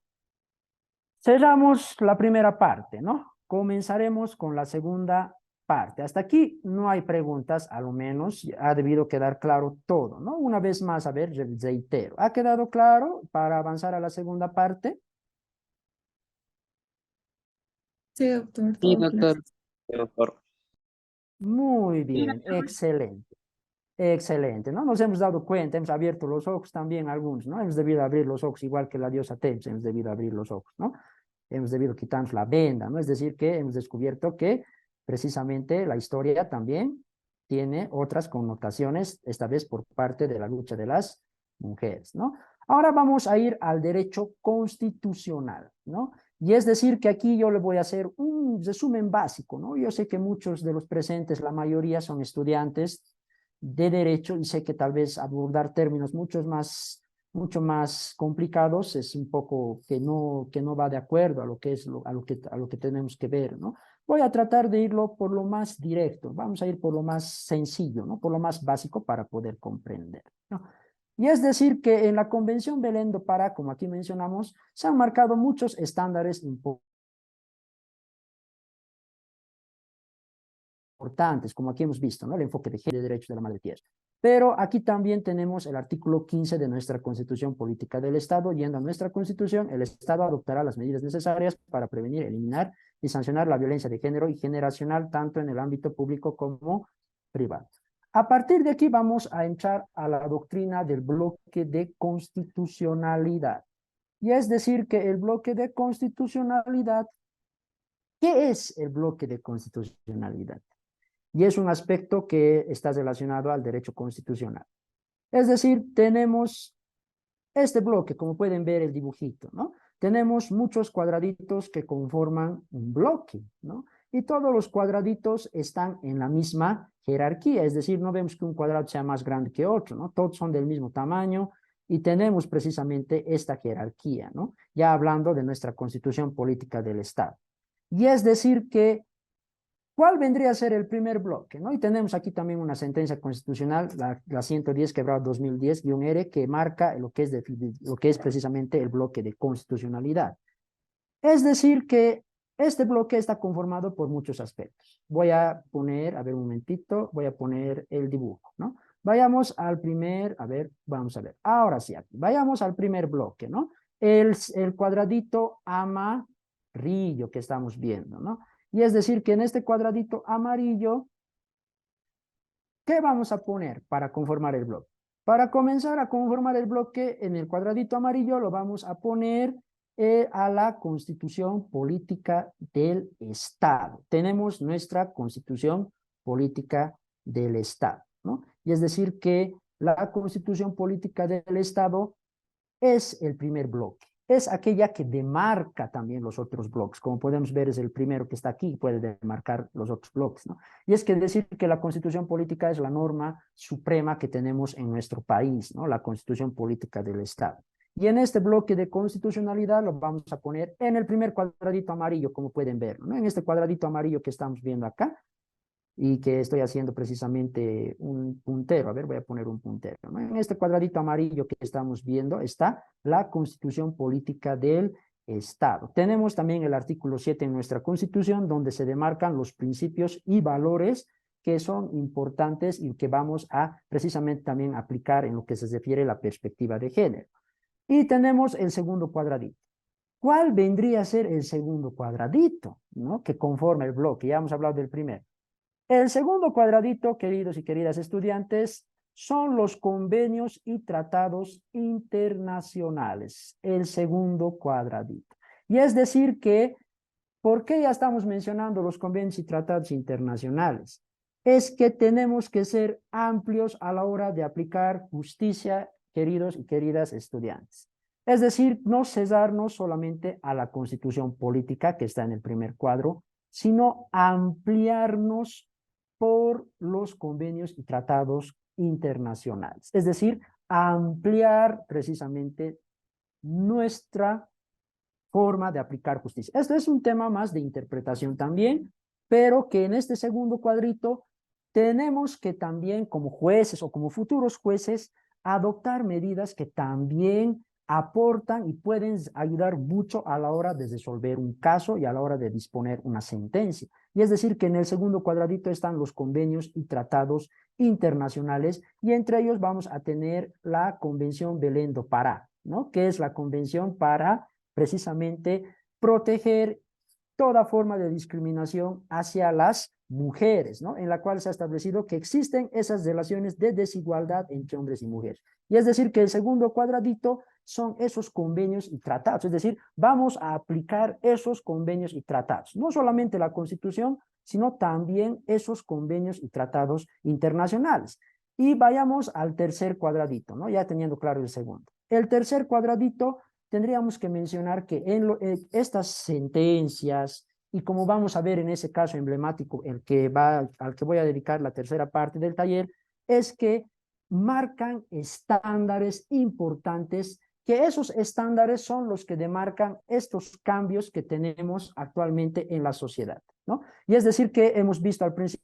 cerramos la primera parte, ¿no? Comenzaremos con la segunda parte. Hasta aquí no hay preguntas, a lo menos ha debido quedar claro todo, ¿no? Una vez más, a ver, reitero. ¿Ha quedado claro para avanzar a la segunda parte? Sí, doctor, Sí, todo claro. doctor. Sí, doctor. Muy bien, excelente. Excelente, ¿no? Nos hemos dado cuenta, hemos abierto los ojos también algunos, ¿no? Hemos debido abrir los ojos igual que la diosa Temis, hemos debido abrir los ojos, ¿no? Hemos debido quitarnos la venda, ¿no? Es decir, que hemos descubierto que precisamente la historia también tiene otras connotaciones, esta vez por parte de la lucha de las mujeres, ¿no? Ahora vamos a ir al derecho constitucional, ¿no? Y es decir, que aquí yo le voy a hacer un resumen básico, ¿no? Yo sé que muchos de los presentes, la mayoría son estudiantes de derecho y sé que tal vez abordar términos mucho más complicados es un poco que no va de acuerdo a lo que es a lo que tenemos que ver, ¿no? Voy a tratar de irlo por lo más directo, vamos a ir por lo más sencillo, ¿no? Por lo más básico para poder comprender, ¿no? Y es decir que en la Convención Belém do Pará, como aquí mencionamos, se han marcado muchos estándares importantes, como aquí hemos visto, ¿no? El enfoque de género y de derechos de la madre tierra. Pero aquí también tenemos el artículo 15 de nuestra Constitución Política del Estado. Yendo a nuestra Constitución, el Estado adoptará las medidas necesarias para prevenir, eliminar y sancionar la violencia de género y generacional, tanto en el ámbito público como privado. A partir de aquí vamos a entrar a la doctrina del bloque de constitucionalidad. Y es decir, que el bloque de constitucionalidad, ¿qué es el bloque de constitucionalidad? Y es un aspecto que está relacionado al derecho constitucional. Es decir, tenemos este bloque, como pueden ver el dibujito, ¿no? Tenemos muchos cuadraditos que conforman un bloque, ¿no? Y todos los cuadraditos están en la misma jerarquía, es decir, no vemos que un cuadrado sea más grande que otro, ¿no? Todos son del mismo tamaño y tenemos precisamente esta jerarquía, ¿no? Ya hablando de nuestra Constitución Política del Estado. Y es decir que ¿cuál vendría a ser el primer bloque? ¿No? Y tenemos aquí también una sentencia constitucional, la 110/2010-R, que marca lo que es precisamente el bloque de constitucionalidad. Es decir, que este bloque está conformado por muchos aspectos. Voy a poner, a ver un momentito, voy a poner el dibujo, ¿no? Vayamos al primer, a ver, vamos a ver. Ahora sí, aquí. Vayamos al primer bloque, ¿no? El cuadradito amarillo que estamos viendo, ¿no? Y es decir, que en este cuadradito amarillo, ¿qué vamos a poner para conformar el bloque? Para comenzar a conformar el bloque, en el cuadradito amarillo lo vamos a poner a la Constitución Política del Estado. Tenemos nuestra Constitución Política del Estado, ¿no? Y es decir, que la Constitución Política del Estado es el primer bloque. Es aquella que demarca también los otros bloques. Como podemos ver, es el primero que está aquí y puede demarcar los otros bloques, ¿no? Y es que decir que la Constitución Política es la norma suprema que tenemos en nuestro país, ¿no? La Constitución Política del Estado. Y en este bloque de constitucionalidad lo vamos a poner en el primer cuadradito amarillo, como pueden ver, ¿no? En este cuadradito amarillo que estamos viendo acá, y que estoy haciendo precisamente un puntero. A ver, voy a poner un puntero, ¿no? En este cuadradito amarillo que estamos viendo está la Constitución Política del Estado. Tenemos también el artículo 7 en nuestra Constitución, donde se demarcan los principios y valores que son importantes y que vamos a precisamente también aplicar en lo que se refiere a la perspectiva de género. Y tenemos el segundo cuadradito. ¿Cuál vendría a ser el segundo cuadradito, ¿no? Que conforma el bloque? Ya hemos hablado del primero. El segundo cuadradito, queridos y queridas estudiantes, son los convenios y tratados internacionales. El segundo cuadradito. Y es decir que, ¿por qué ya estamos mencionando los convenios y tratados internacionales? Es que tenemos que ser amplios a la hora de aplicar justicia, queridos y queridas estudiantes. Es decir, no cesarnos solamente a la Constitución Política que está en el primer cuadro, sino ampliarnos por los convenios y tratados internacionales. Es decir, ampliar precisamente nuestra forma de aplicar justicia. Esto es un tema más de interpretación también, pero que en este segundo cuadrito tenemos que también como jueces o como futuros jueces adoptar medidas que también aportan y pueden ayudar mucho a la hora de resolver un caso y a la hora de disponer una sentencia. Y es decir, que en el segundo cuadradito están los convenios y tratados internacionales y entre ellos vamos a tener la Convención Belém do Pará, ¿no? Que es la convención para precisamente proteger toda forma de discriminación hacia las mujeres, ¿no? En la cual se ha establecido que existen esas relaciones de desigualdad entre hombres y mujeres. Y es decir, que el segundo cuadradito son esos convenios y tratados, es decir, vamos a aplicar esos convenios y tratados, no solamente la Constitución, sino también esos convenios y tratados internacionales. Y vayamos al tercer cuadradito, ¿no? Ya teniendo claro el segundo. El tercer cuadradito tendríamos que mencionar que estas sentencias, y como vamos a ver en ese caso emblemático, al que voy a dedicar la tercera parte del taller, es que marcan estándares importantes, que esos estándares son los que demarcan estos cambios que tenemos actualmente en la sociedad, ¿no? Y es decir, que hemos visto al principio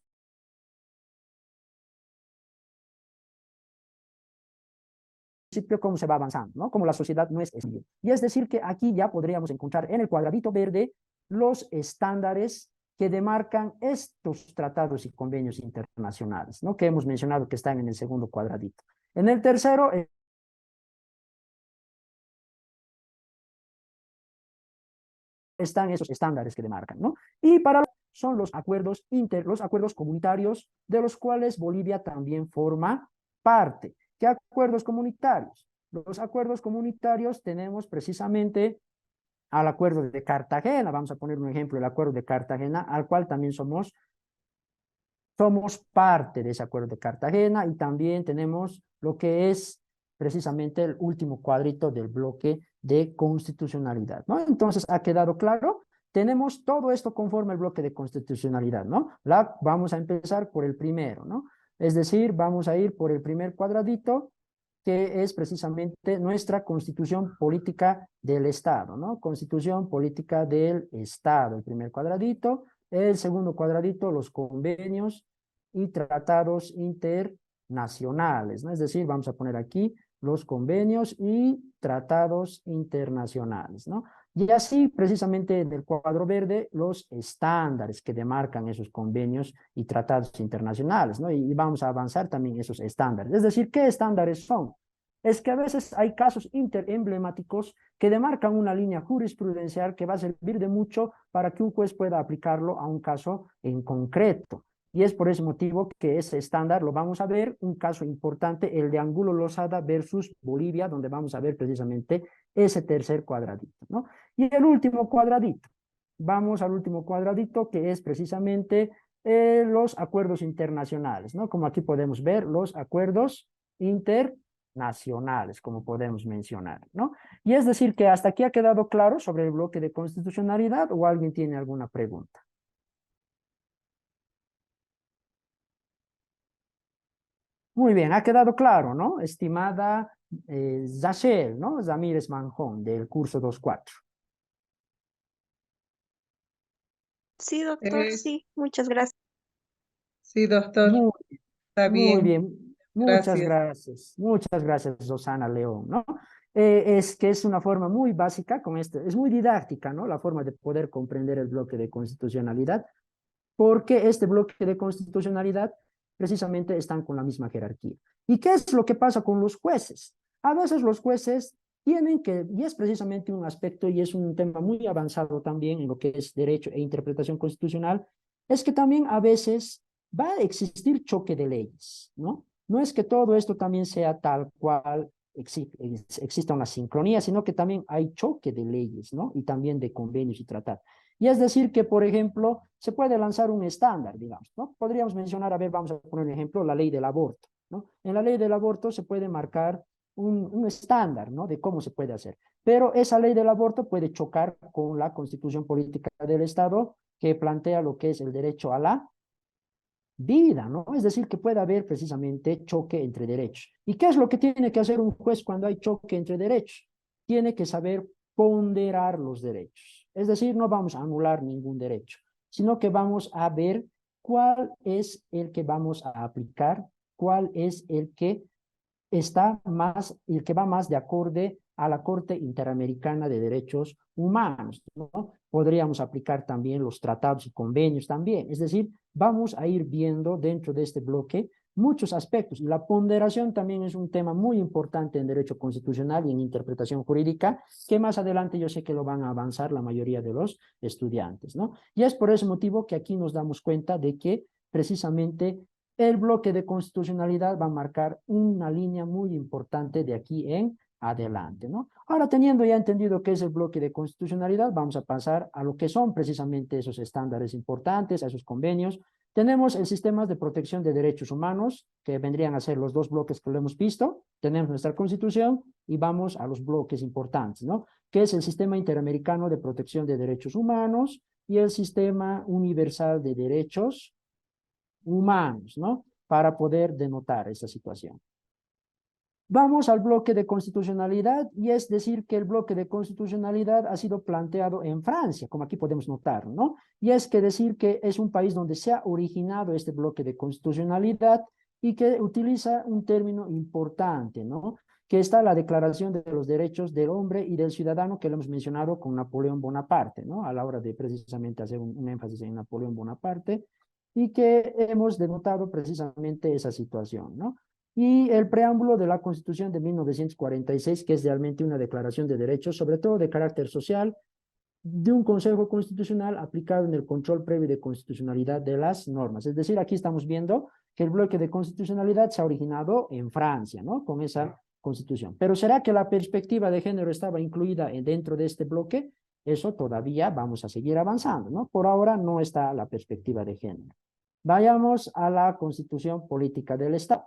cómo se va avanzando, ¿no? Como la sociedad no es estable. Y es decir, que aquí ya podríamos encontrar en el cuadradito verde los estándares que demarcan estos tratados y convenios internacionales, ¿no? Que hemos mencionado que están en el segundo cuadradito. En el tercero están esos estándares que demarcan, ¿no? Y para son los acuerdos los acuerdos comunitarios de los cuales Bolivia también forma parte. ¿Qué acuerdos comunitarios? Los acuerdos comunitarios tenemos precisamente al acuerdo de Cartagena, vamos a poner un ejemplo, el acuerdo de Cartagena, al cual también somos parte de ese acuerdo de Cartagena y también tenemos lo que es precisamente el último cuadrito del bloque de constitucionalidad, ¿no? Entonces, ¿ha quedado claro? Tenemos todo esto conforme al bloque de constitucionalidad, ¿no? Vamos a empezar por el primero, ¿no? Es decir, vamos a ir por el primer cuadradito, que es precisamente nuestra constitución política del Estado, ¿no? Constitución política del Estado, el primer cuadradito. El segundo cuadradito, los convenios y tratados internacionales, ¿no? Es decir, vamos a poner aquí los convenios y tratados internacionales, ¿no? Y así, precisamente en el cuadro verde, los estándares que demarcan esos convenios y tratados internacionales, ¿no? Y vamos a avanzar también esos estándares. Es decir, ¿qué estándares son? Es que a veces hay casos interemblemáticos que demarcan una línea jurisprudencial que va a servir de mucho para que un juez pueda aplicarlo a un caso en concreto. Y es por ese motivo que ese estándar lo vamos a ver, un caso importante, el de Angulo Lozada versus Bolivia, donde vamos a ver precisamente ese tercer cuadradito, ¿no? Y el último cuadradito, vamos al último cuadradito, que es precisamente los acuerdos internacionales, ¿no? Como aquí podemos ver, los acuerdos internacionales, como podemos mencionar, ¿no? Y es decir, que hasta aquí ha quedado claro sobre el bloque de constitucionalidad, ¿o alguien tiene alguna pregunta? Muy bien, ha quedado claro, ¿no? Estimada Zachel, ¿no? Zamírez Manjón, del curso 2.4. Sí, doctor, Eh, sí, muchas gracias. sí, doctor, Muy, está muy bien. bien. Gracias. Muchas gracias, Susana León, ¿no? Es que es una forma muy básica, es muy didáctica, ¿no? La forma de poder comprender el bloque de constitucionalidad, porque este bloque de constitucionalidad precisamente están con la misma jerarquía. ¿Y qué es lo que pasa con los jueces? A veces los jueces tienen que, y es precisamente un aspecto y es un tema muy avanzado también en lo que es derecho e interpretación constitucional, es que también a veces va a existir choque de leyes, ¿no? No es que todo esto también sea tal cual exista una sincronía, sino que también hay choque de leyes, ¿no? Y también de convenios y tratados. Y es decir que, por ejemplo, se puede lanzar un estándar, digamos, ¿no? Podríamos mencionar, a ver, vamos a poner un ejemplo, la ley del aborto, ¿no? En la ley del aborto se puede marcar un estándar, ¿no? De cómo se puede hacer. Pero esa ley del aborto puede chocar con la constitución política del Estado que plantea lo que es el derecho a la vida, ¿no? Es decir, que puede haber precisamente choque entre derechos. ¿Y qué es lo que tiene que hacer un juez cuando hay choque entre derechos? Tiene que saber ponderar los derechos. Es decir, no vamos a anular ningún derecho, sino que vamos a ver cuál es el que vamos a aplicar, cuál es el que va más de acorde a la Corte Interamericana de Derechos Humanos, ¿no? Podríamos aplicar también los tratados y convenios también. Es decir, vamos a ir viendo dentro de este bloque muchos aspectos. Y la ponderación también es un tema muy importante en derecho constitucional y en interpretación jurídica, que más adelante yo sé que lo van a avanzar la mayoría de los estudiantes, ¿no? Y es por ese motivo que aquí nos damos cuenta de que precisamente el bloque de constitucionalidad va a marcar una línea muy importante de aquí en adelante, ¿no? Ahora, teniendo ya entendido qué es el bloque de constitucionalidad, vamos a pasar a lo que son precisamente esos estándares importantes, a esos convenios. Tenemos el sistema de protección de derechos humanos, que vendrían a ser los dos bloques que lo hemos visto. Tenemos nuestra Constitución y vamos a los bloques importantes, ¿no? Que es el Sistema Interamericano de Protección de Derechos Humanos y el Sistema Universal de Derechos Humanos, ¿no? Para poder denotar esta situación. Vamos al bloque de constitucionalidad, y es decir que el bloque de constitucionalidad ha sido planteado en Francia, como aquí podemos notar, ¿no? Y es que decir que es un país donde se ha originado este bloque de constitucionalidad y que utiliza un término importante, ¿no? Que está la Declaración de los Derechos del Hombre y del Ciudadano, que lo hemos mencionado con Napoleón Bonaparte, ¿no? A la hora de precisamente hacer un énfasis en Napoleón Bonaparte, y que hemos denotado precisamente esa situación, ¿no? Y el preámbulo de la Constitución de 1946, que es realmente una declaración de derechos, sobre todo de carácter social, de un Consejo Constitucional aplicado en el control previo de constitucionalidad de las normas. Es decir, aquí estamos viendo que el bloque de constitucionalidad se ha originado en Francia, ¿no? Con esa Constitución. Pero ¿será que la perspectiva de género estaba incluida dentro de este bloque? Eso todavía vamos a seguir avanzando, ¿no? Por ahora no está la perspectiva de género. Vayamos a la Constitución Política del Estado.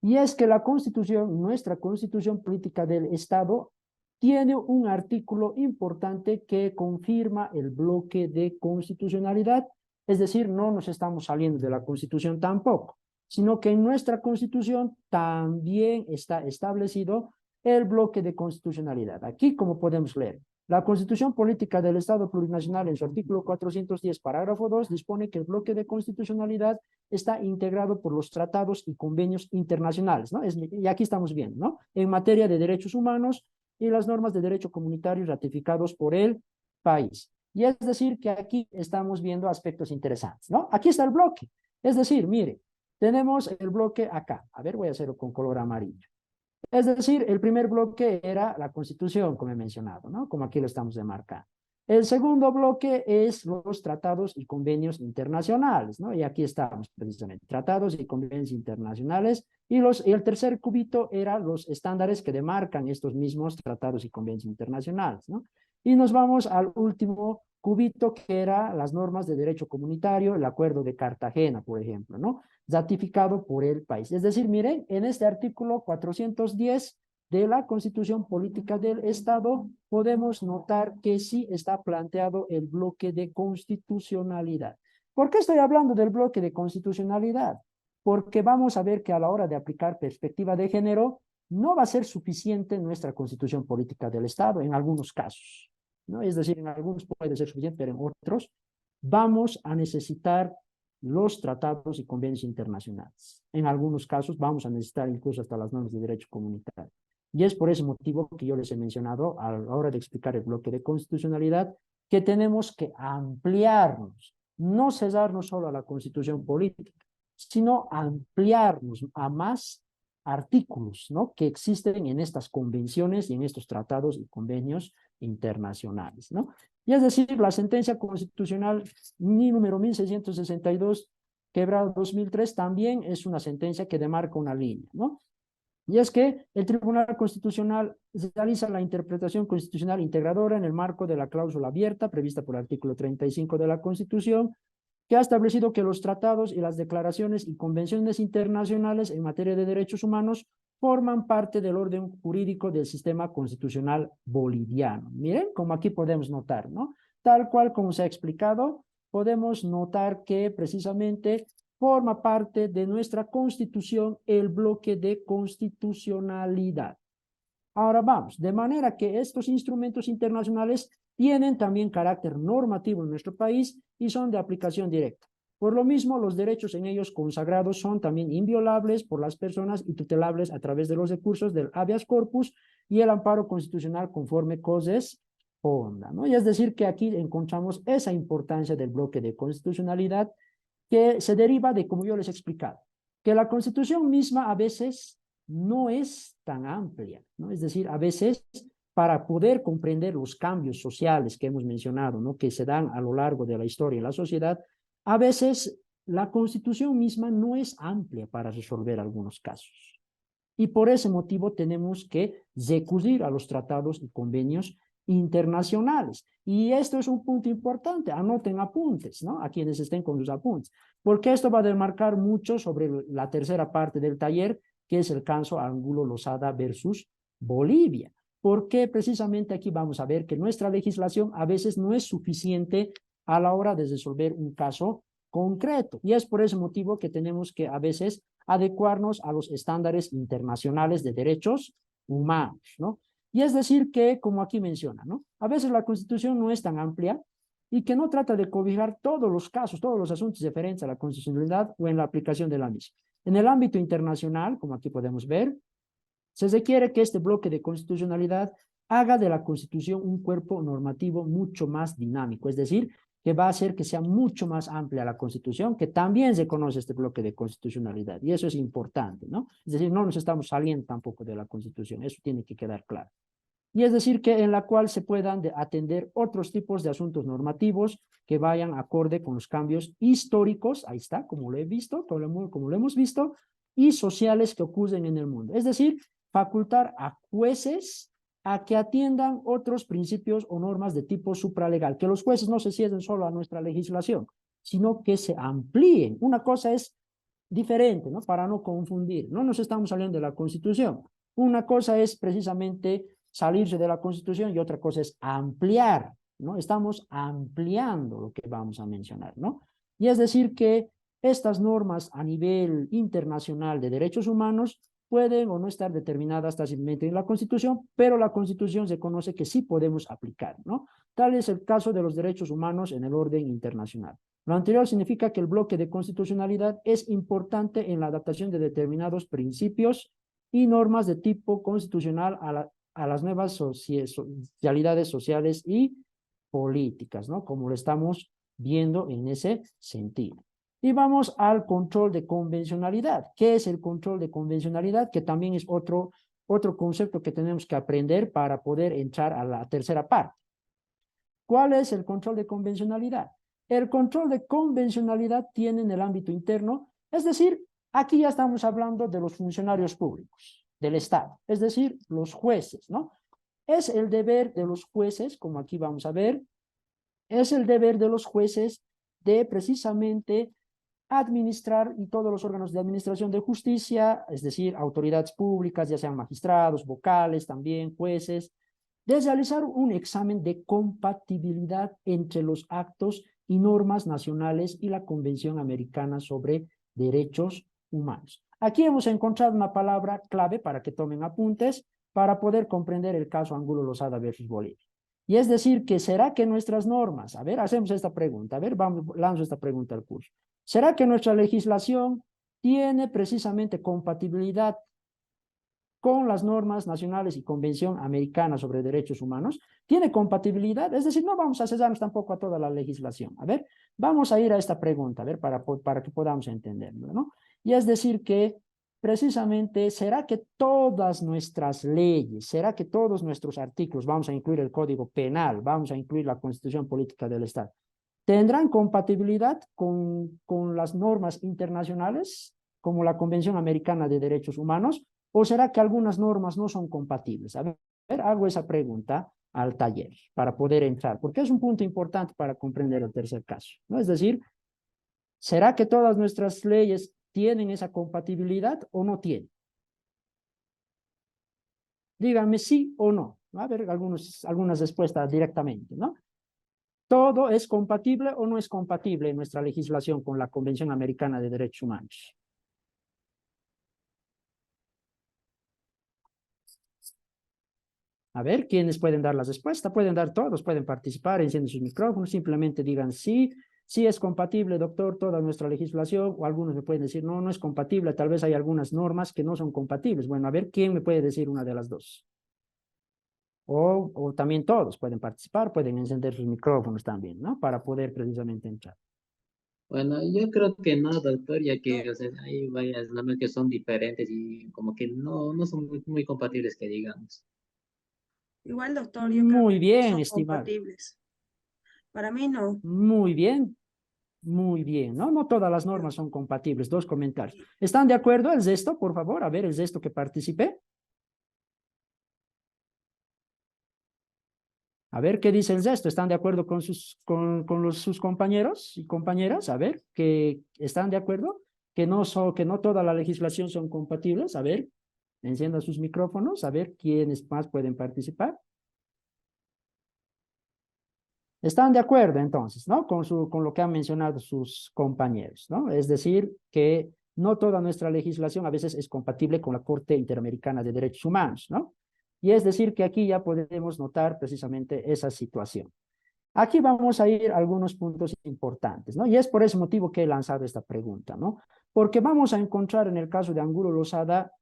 Y es que la Constitución, nuestra Constitución Política del Estado, tiene un artículo importante que confirma el bloque de constitucionalidad. Es decir, no nos estamos saliendo de la Constitución tampoco, sino que en nuestra Constitución también está establecido el bloque de constitucionalidad. Aquí, como podemos leer, la Constitución Política del Estado Plurinacional, en su artículo 410, parágrafo 2, dispone que el bloque de constitucionalidad está integrado por los tratados y convenios internacionales, ¿no? Y aquí estamos viendo, ¿no? En materia de derechos humanos y las normas de derecho comunitario ratificados por el país. Y es decir, que aquí estamos viendo aspectos interesantes, ¿no? Aquí está el bloque. Es decir, mire, tenemos el bloque acá. A ver, voy a hacerlo con color amarillo. Es decir, el primer bloque era la Constitución, como he mencionado, ¿no? Como aquí lo estamos demarcando. El segundo bloque es los tratados y convenios internacionales, ¿no? Y aquí estamos precisamente, tratados y convenios internacionales. Y el tercer cubito eran los estándares que demarcan estos mismos tratados y convenios internacionales, ¿no? Y nos vamos al último cubito, que era las normas de derecho comunitario, el Acuerdo de Cartagena, por ejemplo, ¿no? Ratificado por el país. Es decir, miren, en este artículo 410 de la Constitución Política del Estado, podemos notar que sí está planteado el bloque de constitucionalidad. ¿Por qué estoy hablando del bloque de constitucionalidad? Porque vamos a ver que a la hora de aplicar perspectiva de género, no va a ser suficiente nuestra Constitución Política del Estado en algunos casos, ¿no? Es decir, en algunos puede ser suficiente, pero en otros vamos a necesitar los tratados y convenios internacionales. En algunos casos vamos a necesitar incluso hasta las normas de derecho comunitario. Y es por ese motivo que yo les he mencionado a la hora de explicar el bloque de constitucionalidad, que tenemos que ampliarnos, no cesarnos solo a la Constitución política, sino ampliarnos a más artículos, ¿no?, que existen en estas convenciones y en estos tratados y convenios internacionales, ¿no? Y es decir, la sentencia constitucional número 1662, quebrado 2003, también es una sentencia que demarca una línea, ¿no? Y es que el Tribunal Constitucional realiza la interpretación constitucional integradora en el marco de la cláusula abierta prevista por el artículo 35 de la Constitución, que ha establecido que los tratados y las declaraciones y convenciones internacionales en materia de derechos humanos forman parte del orden jurídico del sistema constitucional boliviano. Miren, como aquí podemos notar, ¿no? Tal cual como se ha explicado, podemos notar que precisamente forma parte de nuestra Constitución el bloque de constitucionalidad. Ahora vamos, de manera que estos instrumentos internacionales tienen también carácter normativo en nuestro país y son de aplicación directa. Por lo mismo, los derechos en ellos consagrados son también inviolables por las personas y tutelables a través de los recursos del habeas corpus y el amparo constitucional conforme corresponda, ¿no? Y es decir, que aquí encontramos esa importancia del bloque de constitucionalidad que se deriva de, como yo les he explicado, que la Constitución misma a veces no es tan amplia, ¿no? Es decir, a veces para poder comprender los cambios sociales que hemos mencionado, ¿no? Que se dan a lo largo de la historia en la sociedad, a veces la Constitución misma no es amplia para resolver algunos casos. Y por ese motivo tenemos que recurrir a los tratados y convenios internacionales. Y esto es un punto importante, anoten apuntes, ¿no? A quienes estén con sus apuntes, porque esto va a demarcar mucho sobre la tercera parte del taller, que es el caso Angulo Lozada versus Bolivia. Porque precisamente aquí vamos a ver que nuestra legislación a veces no es suficiente a la hora de resolver un caso concreto. Y es por ese motivo que tenemos que a veces adecuarnos a los estándares internacionales de derechos humanos, ¿no? Y es decir que, como aquí menciona, ¿no? A veces la Constitución no es tan amplia y que no trata de cobijar todos los casos, todos los asuntos referentes a la constitucionalidad o en la aplicación de la misma. En el ámbito internacional, como aquí podemos ver, se requiere que este bloque de constitucionalidad haga de la Constitución un cuerpo normativo mucho más dinámico, es decir, que va a hacer que sea mucho más amplia la Constitución, que también se conoce este bloque de constitucionalidad, y eso es importante, ¿no? Es decir, no nos estamos saliendo tampoco de la Constitución, eso tiene que quedar claro. Y es decir, que en la cual se puedan atender otros tipos de asuntos normativos que vayan acorde con los cambios históricos, ahí está, como lo he visto, como lo hemos visto, y sociales que ocurren en el mundo. Es decir, facultar a jueces a que atiendan otros principios o normas de tipo supralegal, que los jueces no se cierren solo a nuestra legislación, sino que se amplíen. Una cosa es diferente, ¿no? Para no confundir, no nos estamos saliendo de la Constitución. Una cosa es precisamente salirse de la Constitución y otra cosa es ampliar, ¿no? Estamos ampliando lo que vamos a mencionar, ¿no? Y es decir que estas normas a nivel internacional de derechos humanos pueden o no estar determinadas tácitamente en la Constitución, pero la Constitución se conoce que sí podemos aplicar, ¿no? Tal es el caso de los derechos humanos en el orden internacional. Lo anterior significa que el bloque de constitucionalidad es importante en la adaptación de determinados principios y normas de tipo constitucional a las nuevas realidades sociales y políticas, ¿no? Como lo estamos viendo en ese sentido. Y vamos al control de convencionalidad. ¿Qué es el control de convencionalidad? Que también es otro concepto que tenemos que aprender para poder entrar a la tercera parte. ¿Cuál es el control de convencionalidad? El control de convencionalidad tiene en el ámbito interno, es decir, aquí ya estamos hablando de los funcionarios públicos del Estado, es decir, los jueces, ¿no? Es el deber de los jueces, como aquí vamos a ver, es el deber de los jueces de precisamente administrar y todos los órganos de administración de justicia, es decir, autoridades públicas, ya sean magistrados, vocales, también jueces, de realizar un examen de compatibilidad entre los actos y normas nacionales y la Convención Americana sobre Derechos Humanos. Aquí hemos encontrado una palabra clave para que tomen apuntes para poder comprender el caso Angulo Lozada versus Bolivia. Y es decir, que será que nuestras normas, a ver, hacemos esta pregunta, a ver, lanzo esta pregunta al curso. ¿Será que nuestra legislación tiene precisamente compatibilidad con las normas nacionales y Convención Americana sobre Derechos Humanos? ¿Tiene compatibilidad? Es decir, no vamos a cesarnos tampoco a toda la legislación. A ver, vamos a ir a esta pregunta, a ver, para que podamos entenderlo, ¿no? Y es decir que precisamente, ¿será que todas nuestras leyes, será que todos nuestros artículos, vamos a incluir el Código Penal, vamos a incluir la Constitución Política del Estado, tendrán compatibilidad con las normas internacionales, como la Convención Americana de Derechos Humanos, o será que algunas normas no son compatibles? A ver, hago esa pregunta al taller para poder entrar, porque es un punto importante para comprender el tercer caso, ¿no? Es decir, ¿será que todas nuestras leyes tienen esa compatibilidad o no tienen? Díganme sí o no. Va a haber algunas respuestas directamente, ¿no? ¿Todo es compatible o no es compatible en nuestra legislación con la Convención Americana de Derechos Humanos? A ver, ¿quiénes pueden dar la respuesta? Pueden dar todos, pueden participar, encienden sus micrófonos, simplemente digan sí, Sí es compatible, doctor, toda nuestra legislación, o algunos me pueden decir, no, no es compatible, tal vez hay algunas normas que no son compatibles. Bueno, a ver, ¿quién me puede decir una de las dos? O también todos pueden participar, pueden encender sus micrófonos también, ¿no? Para poder precisamente entrar. Bueno, yo creo que no, doctor, ya que o sea, hay varias normas que son diferentes y como que no son muy compatibles, que digamos. Igual, doctor, yo creo Muy que no bien, son estimado. compatibles. Para mí no. Muy bien, muy bien, ¿no? No todas las normas son compatibles. Dos comentarios. ¿Están de acuerdo el gesto, por favor? A ver, el gesto que participé. A ver, ¿qué dice el gesto? ¿Están de acuerdo con sus compañeros y compañeras? A ver, ¿que están de acuerdo? Que no toda la legislación son compatibles. A ver, enciendan sus micrófonos, a ver quiénes más pueden participar. Están de acuerdo entonces, ¿no? Con lo que han mencionado sus compañeros, ¿no? Es decir, que no toda nuestra legislación a veces es compatible con la Corte Interamericana de Derechos Humanos, ¿no? Y es decir, que aquí ya podemos notar precisamente esa situación. Aquí vamos a ir a algunos puntos importantes, ¿no? Y es por ese motivo que he lanzado esta pregunta, ¿no? Porque vamos a encontrar en el caso de Angulo Lozada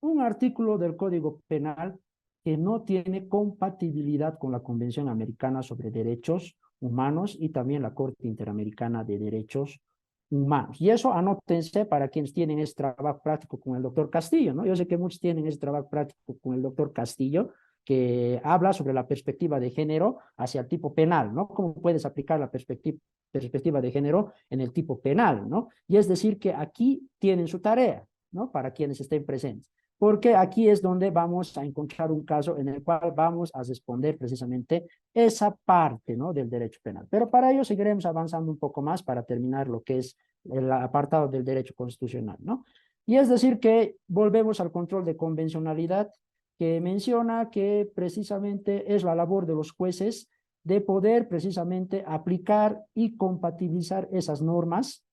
un artículo del Código Penal que no tiene compatibilidad con la Convención Americana sobre Derechos Humanos y también la Corte Interamericana de Derechos Humanos. Y eso anótense para quienes tienen este trabajo práctico con el doctor Castillo, ¿no? Yo sé que muchos tienen este trabajo práctico con el doctor Castillo, que habla sobre la perspectiva de género hacia el tipo penal, ¿no? ¿Cómo puedes aplicar la perspectiva de género en el tipo penal, ¿no? Y es decir, que aquí tienen su tarea, ¿no? Para quienes estén presentes, porque aquí es donde vamos a encontrar un caso en el cual vamos a responder precisamente esa parte, ¿no? Del derecho penal. Pero para ello seguiremos avanzando un poco más para terminar lo que es el apartado del derecho constitucional, ¿no? Y es decir que volvemos al control de convencionalidad, que menciona que precisamente es la labor de los jueces de poder precisamente aplicar y compatibilizar esas normas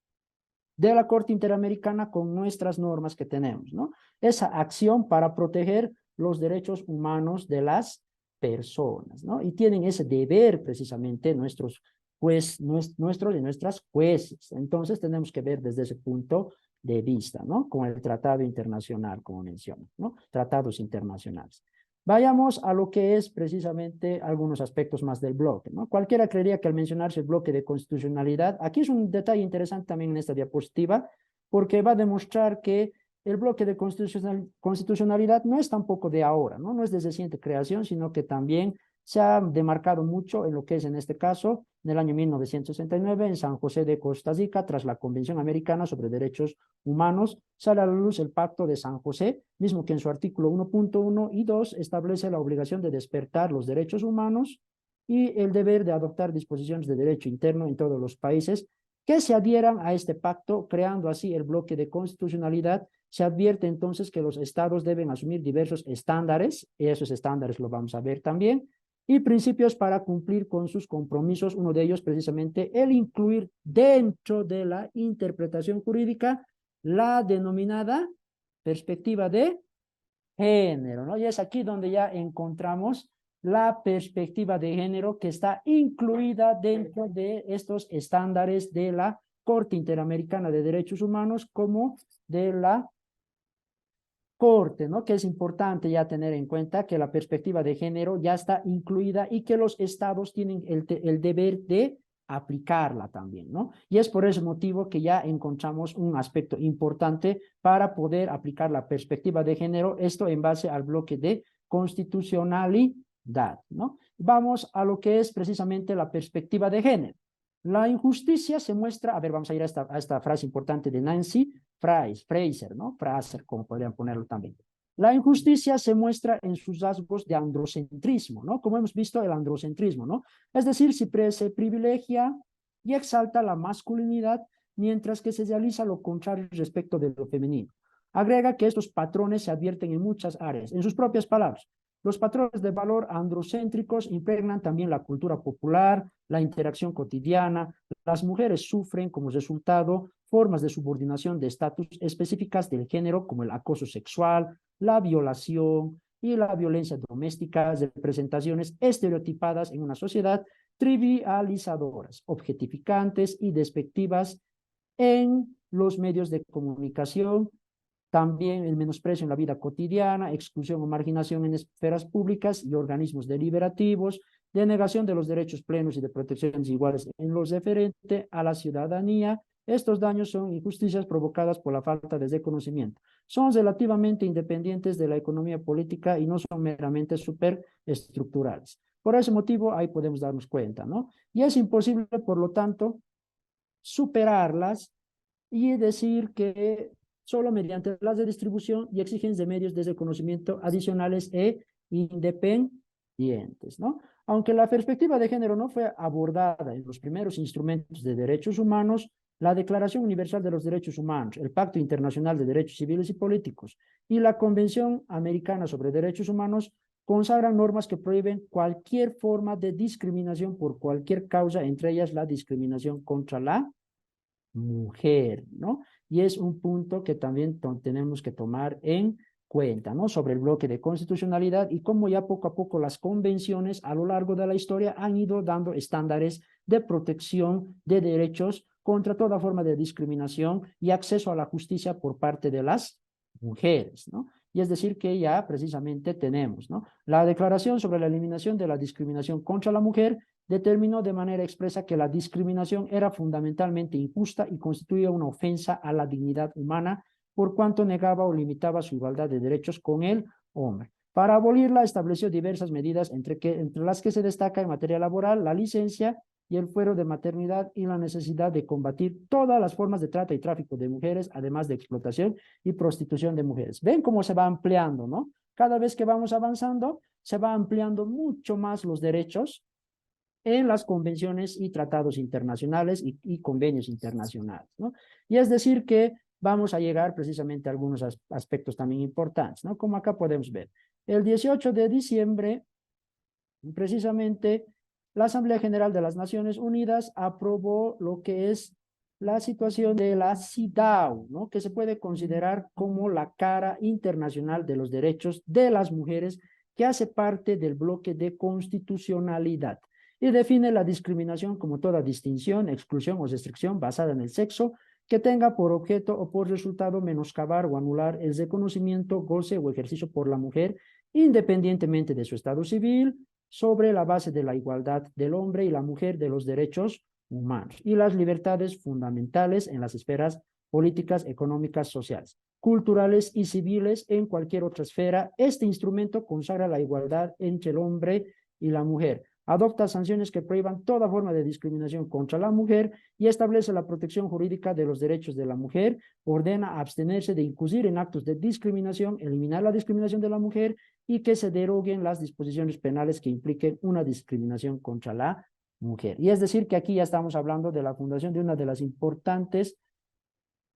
de la Corte Interamericana con nuestras normas que tenemos, ¿no? Esa acción para proteger los derechos humanos de las personas, ¿no? Y tienen ese deber precisamente nuestros y nuestras jueces. Entonces tenemos que ver desde ese punto de vista, ¿no? Con el tratado internacional, como menciono, ¿no? Tratados internacionales. Vayamos a lo que es precisamente algunos aspectos más del bloque, ¿no? Cualquiera creería que al mencionarse el bloque de constitucionalidad, aquí es un detalle interesante también en esta diapositiva, porque va a demostrar que el bloque de constitucionalidad no es tampoco de ahora, ¿no? No es de reciente creación, sino que también se ha demarcado mucho en lo que es, en este caso, en el año 1969, en San José de Costa Rica, tras la Convención Americana sobre Derechos Humanos, sale a la luz el Pacto de San José, mismo que en su artículo 1.1 y 2 establece la obligación de despertar los derechos humanos y el deber de adoptar disposiciones de derecho interno en todos los países que se adhieran a este pacto, creando así el bloque de constitucionalidad. Se advierte entonces que los estados deben asumir diversos estándares, y esos estándares lo vamos a ver también, y principios para cumplir con sus compromisos, uno de ellos precisamente el incluir dentro de la interpretación jurídica la denominada perspectiva de género, ¿no? Y es aquí donde ya encontramos la perspectiva de género que está incluida dentro de estos estándares de la Corte Interamericana de Derechos Humanos como de la Corte, ¿no? Que es importante ya tener en cuenta que la perspectiva de género ya está incluida y que los estados tienen el deber de aplicarla también, ¿no? Y es por ese motivo que ya encontramos un aspecto importante para poder aplicar la perspectiva de género, esto en base al bloque de constitucionalidad, ¿no? Vamos a lo que es precisamente la perspectiva de género. La injusticia se muestra, a ver, vamos a ir a esta frase importante de Nancy Fraser, ¿no? Fraser, como podrían ponerlo también. La injusticia se muestra en sus rasgos de androcentrismo, ¿no? Como hemos visto, el androcentrismo, ¿no? Es decir, si se privilegia y exalta la masculinidad, mientras que se realiza lo contrario respecto de lo femenino. Agrega que estos patrones se advierten en muchas áreas. En sus propias palabras, los patrones de valor androcéntricos impregnan también la cultura popular, la interacción cotidiana. Las mujeres sufren como resultado formas de subordinación de estatus específicas del género, como el acoso sexual, la violación, y la violencia doméstica, representaciones estereotipadas en una sociedad trivializadoras, objetificantes y despectivas en los medios de comunicación, también el menosprecio en la vida cotidiana, exclusión o marginación en esferas públicas y organismos deliberativos, denegación de los derechos plenos y de protecciones iguales en lo referente a la ciudadanía. Estos daños son injusticias provocadas por la falta de reconocimiento. Son relativamente independientes de la economía política y no son meramente superestructurales. Por ese motivo, ahí podemos darnos cuenta, ¿no? Y es imposible, por lo tanto, superarlas y decir que solo mediante la redistribución y exigencia de medios de reconocimiento adicionales e independientes, ¿no? Aunque la perspectiva de género no fue abordada en los primeros instrumentos de derechos humanos, la Declaración Universal de los Derechos Humanos, el Pacto Internacional de Derechos Civiles y Políticos y la Convención Americana sobre Derechos Humanos consagran normas que prohíben cualquier forma de discriminación por cualquier causa, entre ellas la discriminación contra la mujer, ¿no? Y es un punto que también tenemos que tomar en cuenta, ¿no? Sobre el bloque de constitucionalidad y cómo ya poco a poco las convenciones a lo largo de la historia han ido dando estándares de protección de derechos contra toda forma de discriminación y acceso a la justicia por parte de las mujeres, ¿no? Y es decir que ya precisamente tenemos, ¿no? La Declaración sobre la Eliminación de la Discriminación contra la Mujer determinó de manera expresa que la discriminación era fundamentalmente injusta y constituía una ofensa a la dignidad humana por cuanto negaba o limitaba su igualdad de derechos con el hombre. Para abolirla estableció diversas medidas entre las que se destaca en materia laboral la licencia y el fuero de maternidad y la necesidad de combatir todas las formas de trata y tráfico de mujeres, además de explotación y prostitución de mujeres. ¿Ven cómo se va ampliando, no? Cada vez que vamos avanzando, se va ampliando mucho más los derechos en las convenciones y tratados internacionales y convenios internacionales, ¿no? Y es decir que vamos a llegar precisamente a algunos aspectos también importantes, ¿no? Como acá podemos ver. El 18 de diciembre, precisamente, la Asamblea General de las Naciones Unidas aprobó lo que es la situación de la CEDAW, ¿no? Que se puede considerar como la cara internacional de los derechos de las mujeres, que hace parte del bloque de constitucionalidad y define la discriminación como toda distinción, exclusión o restricción basada en el sexo que tenga por objeto o por resultado menoscabar o anular el reconocimiento, goce o ejercicio por la mujer, independientemente de su estado civil, sobre la base de la igualdad del hombre y la mujer de los derechos humanos y las libertades fundamentales en las esferas políticas, económicas, sociales, culturales y civiles en cualquier otra esfera. Este instrumento consagra la igualdad entre el hombre y la mujer, adopta sanciones que prohíban toda forma de discriminación contra la mujer y establece la protección jurídica de los derechos de la mujer, ordena abstenerse de incurrir en actos de discriminación, eliminar la discriminación de la mujer y que se deroguen las disposiciones penales que impliquen una discriminación contra la mujer. Y es decir que aquí ya estamos hablando de la fundación de una de las importantes,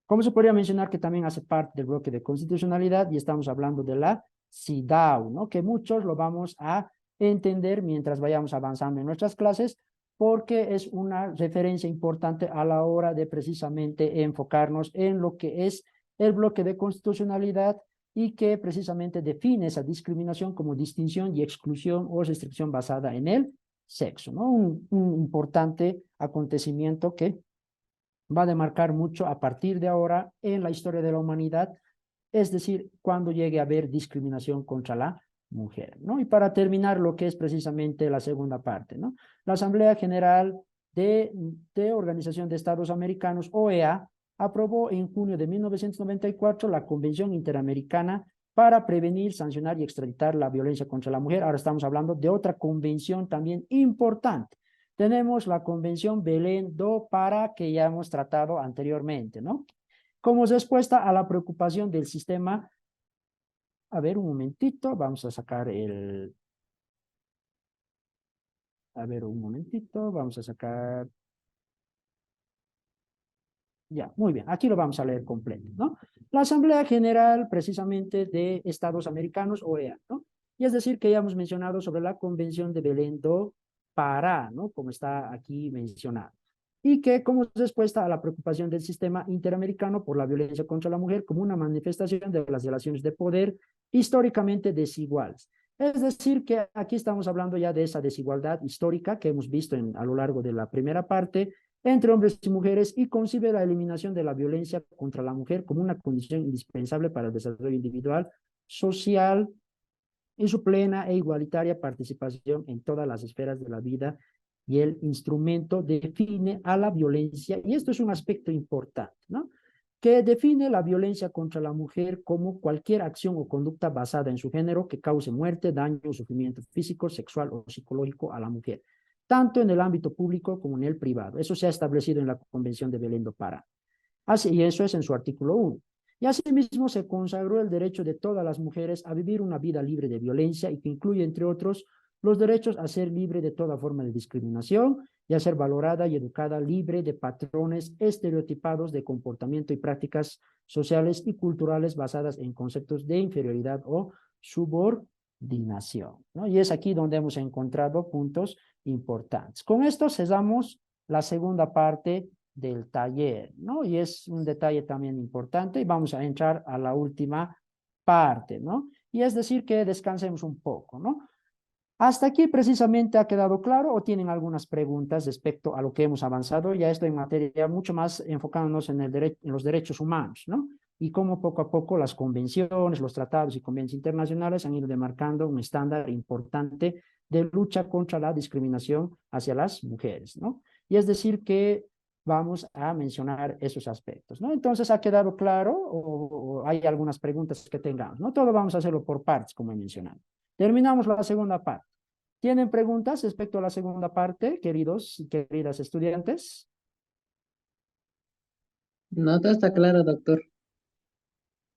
como se podría mencionar que también hace parte del bloque de constitucionalidad, y estamos hablando de la CEDAW, ¿no? Que muchos lo vamos a entender mientras vayamos avanzando en nuestras clases, porque es una referencia importante a la hora de precisamente enfocarnos en lo que es el bloque de constitucionalidad y que precisamente define esa discriminación como distinción y exclusión o restricción basada en el sexo, ¿no? Un importante acontecimiento que va a demarcar mucho a partir de ahora en la historia de la humanidad, es decir, cuando llegue a haber discriminación contra la mujer, ¿no? Y para terminar lo que es precisamente la segunda parte, ¿no? La Asamblea General de Organización de Estados Americanos, OEA, aprobó en junio de 1994 la Convención Interamericana para prevenir, sancionar y extraditar la violencia contra la mujer. Ahora estamos hablando de otra convención también importante. Tenemos la Convención Belén do Pará, que ya hemos tratado anteriormente, ¿no? Como respuesta a la preocupación del sistema. A ver, un momentito, vamos a sacar el... A ver, un momentito, vamos a sacar... Ya, muy bien, aquí lo vamos a leer completo, ¿no? La Asamblea General, precisamente, de Estados Americanos, OEA, ¿no? Y es decir, que ya hemos mencionado sobre la Convención de Belén do Pará, ¿no? Como está aquí mencionado. y que como respuesta a la preocupación del sistema interamericano por la violencia contra la mujer como una manifestación de las relaciones de poder históricamente desiguales. Es decir, que aquí estamos hablando ya de esa desigualdad histórica que hemos visto a lo largo de la primera parte entre hombres y mujeres y concibe la eliminación de la violencia contra la mujer como una condición indispensable para el desarrollo individual, social y su plena e igualitaria participación en todas las esferas de la vida, y el instrumento define a la violencia, y esto es un aspecto importante, ¿no? Que define la violencia contra la mujer como cualquier acción o conducta basada en su género que cause muerte, daño o sufrimiento físico, sexual o psicológico a la mujer, tanto en el ámbito público como en el privado. Eso se ha establecido en la Convención de Belén do Pará. Así, y eso es en su artículo 1. Y asimismo se consagró el derecho de todas las mujeres a vivir una vida libre de violencia y que incluye, entre otros, los derechos a ser libre de toda forma de discriminación y a ser valorada y educada libre de patrones estereotipados de comportamiento y prácticas sociales y culturales basadas en conceptos de inferioridad o subordinación, ¿no? Y es aquí donde hemos encontrado puntos importantes. Con esto cesamos la segunda parte del taller, ¿no? Y es un detalle también importante y vamos a entrar a la última parte, ¿no? Y es decir que descansemos un poco, ¿no? ¿Hasta aquí precisamente ha quedado claro o tienen algunas preguntas respecto a lo que hemos avanzado? Ya esto en materia mucho más enfocándonos en los derechos humanos, ¿no? Y cómo poco a poco las convenciones, los tratados y convenios internacionales han ido demarcando un estándar importante de lucha contra la discriminación hacia las mujeres, ¿no? Y es decir que vamos a mencionar esos aspectos, ¿no? Entonces, ¿ha quedado claro o hay algunas preguntas que tengamos? No todo vamos a hacerlo por partes, como he mencionado. Terminamos la segunda parte. ¿Tienen preguntas respecto a la segunda parte, queridos y queridas estudiantes? No, todo está claro, doctor.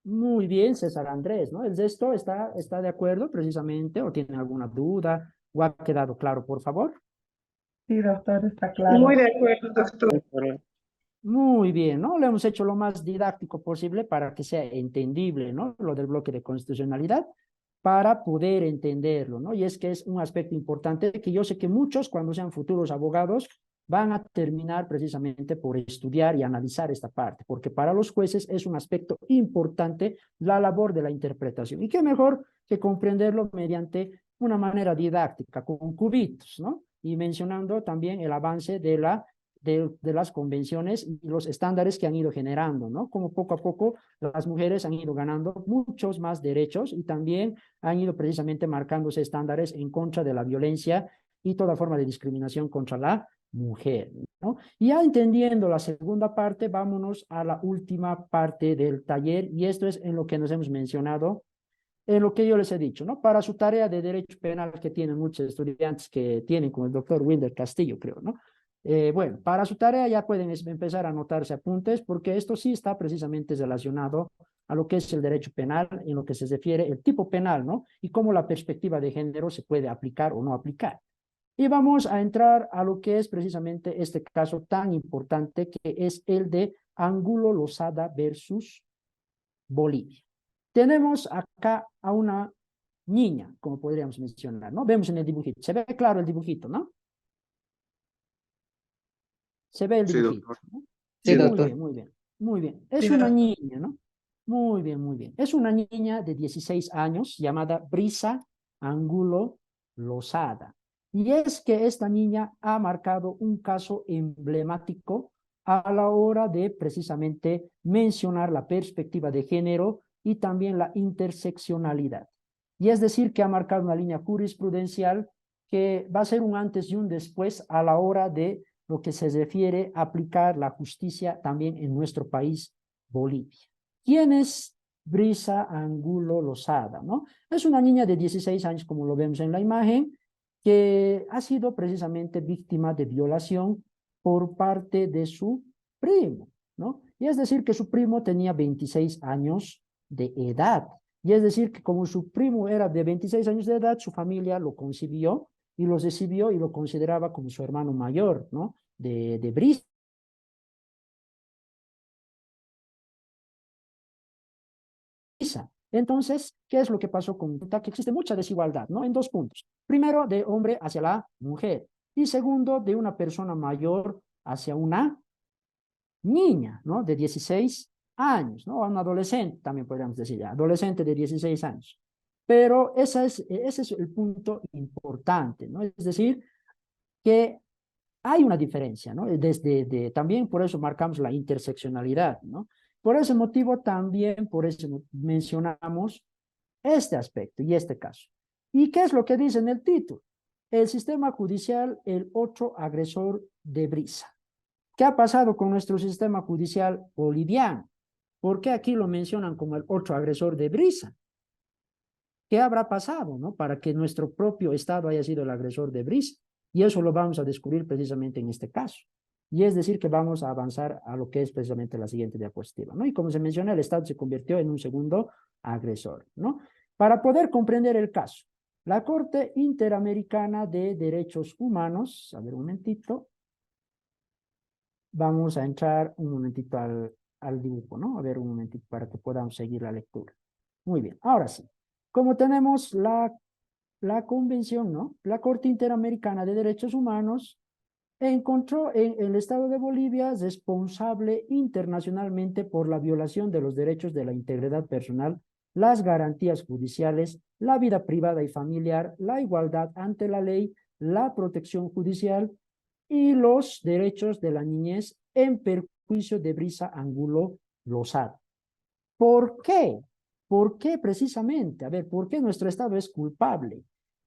Muy bien, César Andrés, ¿no? ¿El resto está de acuerdo precisamente o tiene alguna duda o ha quedado claro, por favor? Sí, doctor, está claro. Muy de acuerdo, doctor. Muy bien, ¿no? Lo hemos hecho lo más didáctico posible para que sea entendible, ¿no? Lo del bloque de constitucionalidad, para poder entenderlo, ¿no? Y es que es un aspecto importante que yo sé que muchos, cuando sean futuros abogados, van a terminar precisamente por estudiar y analizar esta parte, porque para los jueces es un aspecto importante la labor de la interpretación. Y qué mejor que comprenderlo mediante una manera didáctica, con cubitos, ¿no? Y mencionando también el avance de las convenciones y los estándares que han ido generando, ¿no? Como poco a poco las mujeres han ido ganando muchos más derechos y también han ido precisamente marcándose estándares en contra de la violencia y toda forma de discriminación contra la mujer, ¿no? Y ya entendiendo la segunda parte, vámonos a la última parte del taller y esto es en lo que nos hemos mencionado, en lo que yo les he dicho, ¿no? Para su tarea de derecho penal que tienen muchos estudiantes que tienen con el doctor Wilder Castillo, creo, ¿no? Bueno, para su tarea ya pueden empezar a anotarse apuntes porque esto sí está precisamente relacionado a lo que es el derecho penal, en lo que se refiere el tipo penal, ¿no? Y cómo la perspectiva de género se puede aplicar o no aplicar. Y vamos a entrar a lo que es precisamente este caso tan importante que es el de Angulo Lozada versus Bolivia. Tenemos acá a una niña, como podríamos mencionar, ¿no? Vemos en el dibujito. Se ve claro el dibujito, ¿no? Se ve el dibujito, ¿no? Sí, Muy doctor. bien, muy bien, muy bien. Es Sí, una doctor. niña, ¿no? Muy bien, muy bien. Es una niña de 16 años llamada Brisa Angulo Lozada. Y es que esta niña ha marcado un caso emblemático a la hora de precisamente mencionar la perspectiva de género y también la interseccionalidad. Y es decir, que ha marcado una línea jurisprudencial que va a ser un antes y un después a la hora de lo que se refiere a aplicar la justicia también en nuestro país, Bolivia. ¿Quién es Brisa Angulo Lozada, ¿no? Es una niña de 16 años, como lo vemos en la imagen, que ha sido precisamente víctima de violación por parte de su primo, ¿no? Y es decir, que su primo tenía 26 años de edad. Y es decir, que como su primo era de 26 años de edad, su familia lo concibió y lo recibió y lo consideraba como su hermano mayor, ¿no? De Brisa. Entonces, ¿qué es lo que pasó con que existe mucha desigualdad, ¿no? En dos puntos. Primero, de hombre hacia la mujer. Y segundo, de una persona mayor hacia una niña, ¿no? De 16 años, ¿no? A un adolescente, también podríamos decir, adolescente de 16 años. Pero ese es el punto importante, ¿no? Es decir, que hay una diferencia, ¿no? También por eso marcamos la interseccionalidad, ¿no? Por ese motivo también, por eso mencionamos este aspecto y este caso. ¿Y qué es lo que dice en el título? El sistema judicial, el otro agresor de Brisa. ¿Qué ha pasado con nuestro sistema judicial boliviano? ¿Por qué aquí lo mencionan como el otro agresor de Brisa? ¿Qué habrá pasado, no? Para que nuestro propio Estado haya sido el agresor de Brisa. Y eso lo vamos a descubrir precisamente en este caso. Y es decir, que vamos a avanzar a lo que es precisamente la siguiente diapositiva, ¿no? Y como se menciona, el Estado se convirtió en un segundo agresor, ¿no? Para poder comprender el caso, la Corte Interamericana de Derechos Humanos, a ver un momentito, vamos a entrar un momentito al dibujo, ¿no? A ver un momentito para que podamos seguir la lectura. Muy bien, ahora sí. Como tenemos la convención, ¿no? La Corte Interamericana de Derechos Humanos encontró en el Estado de Bolivia responsable internacionalmente por la violación de los derechos de la integridad personal, las garantías judiciales, la vida privada y familiar, la igualdad ante la ley, la protección judicial y los derechos de la niñez en perjuicio de Brisa Angulo Lozada. ¿Por qué? ¿Por qué precisamente? A ver, ¿por qué nuestro Estado es culpable?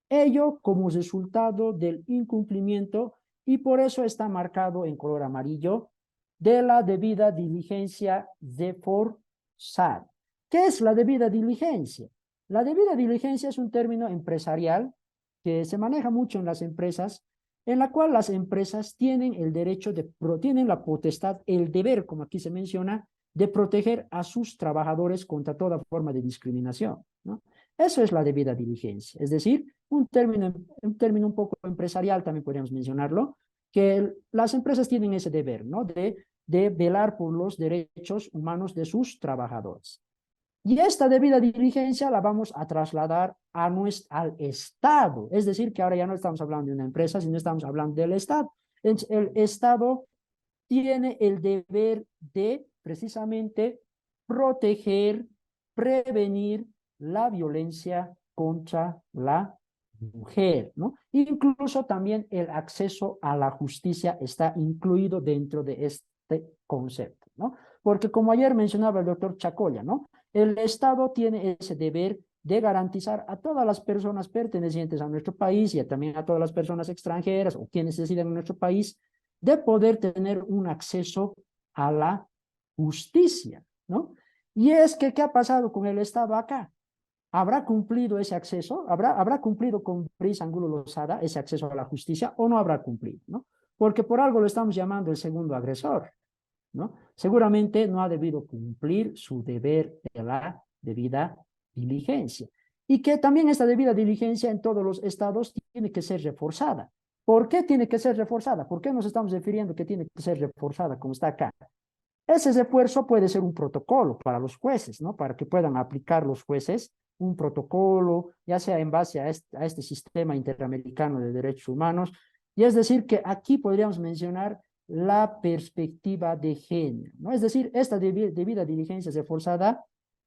Ello como resultado del incumplimiento, y por eso está marcado en color amarillo, de la debida diligencia de forzar. ¿Qué es la debida diligencia? La debida diligencia es un término empresarial que se maneja mucho en las empresas, en la cual las empresas tienen el derecho tienen la potestad, el deber, como aquí se menciona, de proteger a sus trabajadores contra toda forma de discriminación, ¿no? Eso es la debida diligencia, es decir, un término un poco empresarial también podríamos mencionarlo, que las empresas tienen ese deber, ¿no? De velar por los derechos humanos de sus trabajadores. Y esta debida diligencia la vamos a trasladar al Estado, es decir, que ahora ya no estamos hablando de una empresa, sino estamos hablando del Estado. El Estado tiene el deber de precisamente proteger, prevenir la violencia contra la mujer, ¿no? Incluso también el acceso a la justicia está incluido dentro de este concepto, ¿no? Porque como ayer mencionaba el doctor Chacoya, ¿no? El Estado tiene ese deber de garantizar a todas las personas pertenecientes a nuestro país y también a todas las personas extranjeras o quienes residen en nuestro país, de poder tener un acceso a la justicia, ¿no? Y es que, ¿qué ha pasado con el Estado acá? ¿Habrá cumplido ese acceso? ¿Habrá cumplido con Brisa Angulo Lozada ese acceso a la justicia o no habrá cumplido, ¿no? Porque por algo lo estamos llamando el segundo agresor, ¿no? Seguramente no ha debido cumplir su deber de la debida diligencia. Y que también esta debida diligencia en todos los estados tiene que ser reforzada. ¿Por qué tiene que ser reforzada? ¿Por qué nos estamos refiriendo que tiene que ser reforzada como está acá? Ese refuerzo puede ser un protocolo para los jueces, ¿no? Para que puedan aplicar los jueces un protocolo, ya sea en base a este sistema interamericano de derechos humanos. Y es decir, que aquí podríamos mencionar la perspectiva de género, ¿no? Es decir, esta debida diligencia reforzada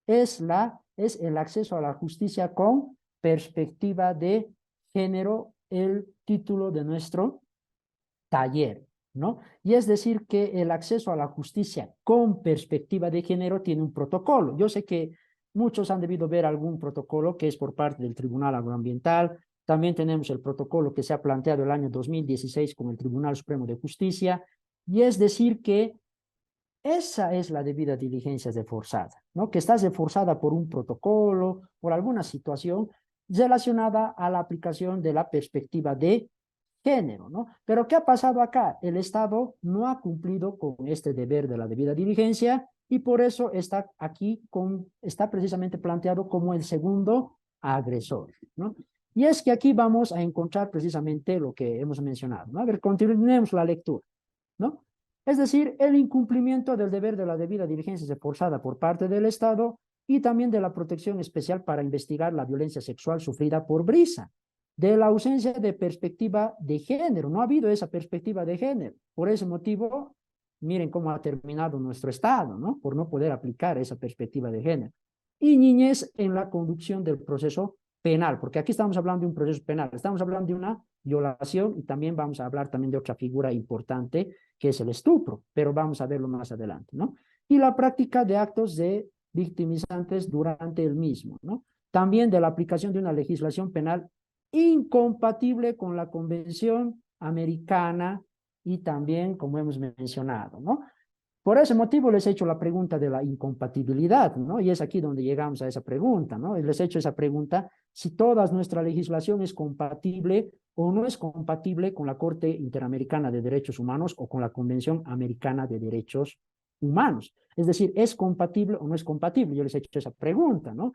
es el acceso a la justicia con perspectiva de género, el título de nuestro taller, ¿no? Y es decir que el acceso a la justicia con perspectiva de género tiene un protocolo. Yo sé que muchos han debido ver algún protocolo que es por parte del Tribunal Agroambiental. También tenemos el protocolo que se ha planteado el año 2016 con el Tribunal Supremo de Justicia. Y es decir que esa es la debida diligencia reforzada, ¿no? Que está reforzada por un protocolo, por alguna situación relacionada a la aplicación de la perspectiva de género, ¿no? Pero ¿qué ha pasado acá? El Estado no ha cumplido con este deber de la debida diligencia y por eso está aquí está precisamente planteado como el segundo agresor, ¿no? Y es que aquí vamos a encontrar precisamente lo que hemos mencionado, ¿no? A ver, continuemos la lectura, ¿no? Es decir, el incumplimiento del deber de la debida diligencia reforzada por parte del Estado y también de la protección especial para investigar la violencia sexual sufrida por Brisa. de la ausencia de perspectiva de género. No ha habido esa perspectiva de género. Por ese motivo, miren cómo ha terminado nuestro Estado, ¿no? Por no poder aplicar esa perspectiva de género. Y niñez en la conducción del proceso penal, porque aquí estamos hablando de un proceso penal, estamos hablando de una violación y también vamos a hablar también de otra figura importante que es el estupro, pero vamos a verlo más adelante, ¿no? Y la práctica de actos de victimizantes durante el mismo, ¿no? También de la aplicación de una legislación penal incompatible con la Convención Americana y también, como hemos mencionado, ¿no? Por ese motivo les he hecho la pregunta de la incompatibilidad, ¿no? Y es aquí donde llegamos a esa pregunta, ¿no? Y les he hecho esa pregunta, si toda nuestra legislación es compatible o no es compatible con la Corte Interamericana de Derechos Humanos o con la Convención Americana de Derechos Humanos. Es decir, ¿es compatible o no es compatible? Yo les he hecho esa pregunta, ¿no?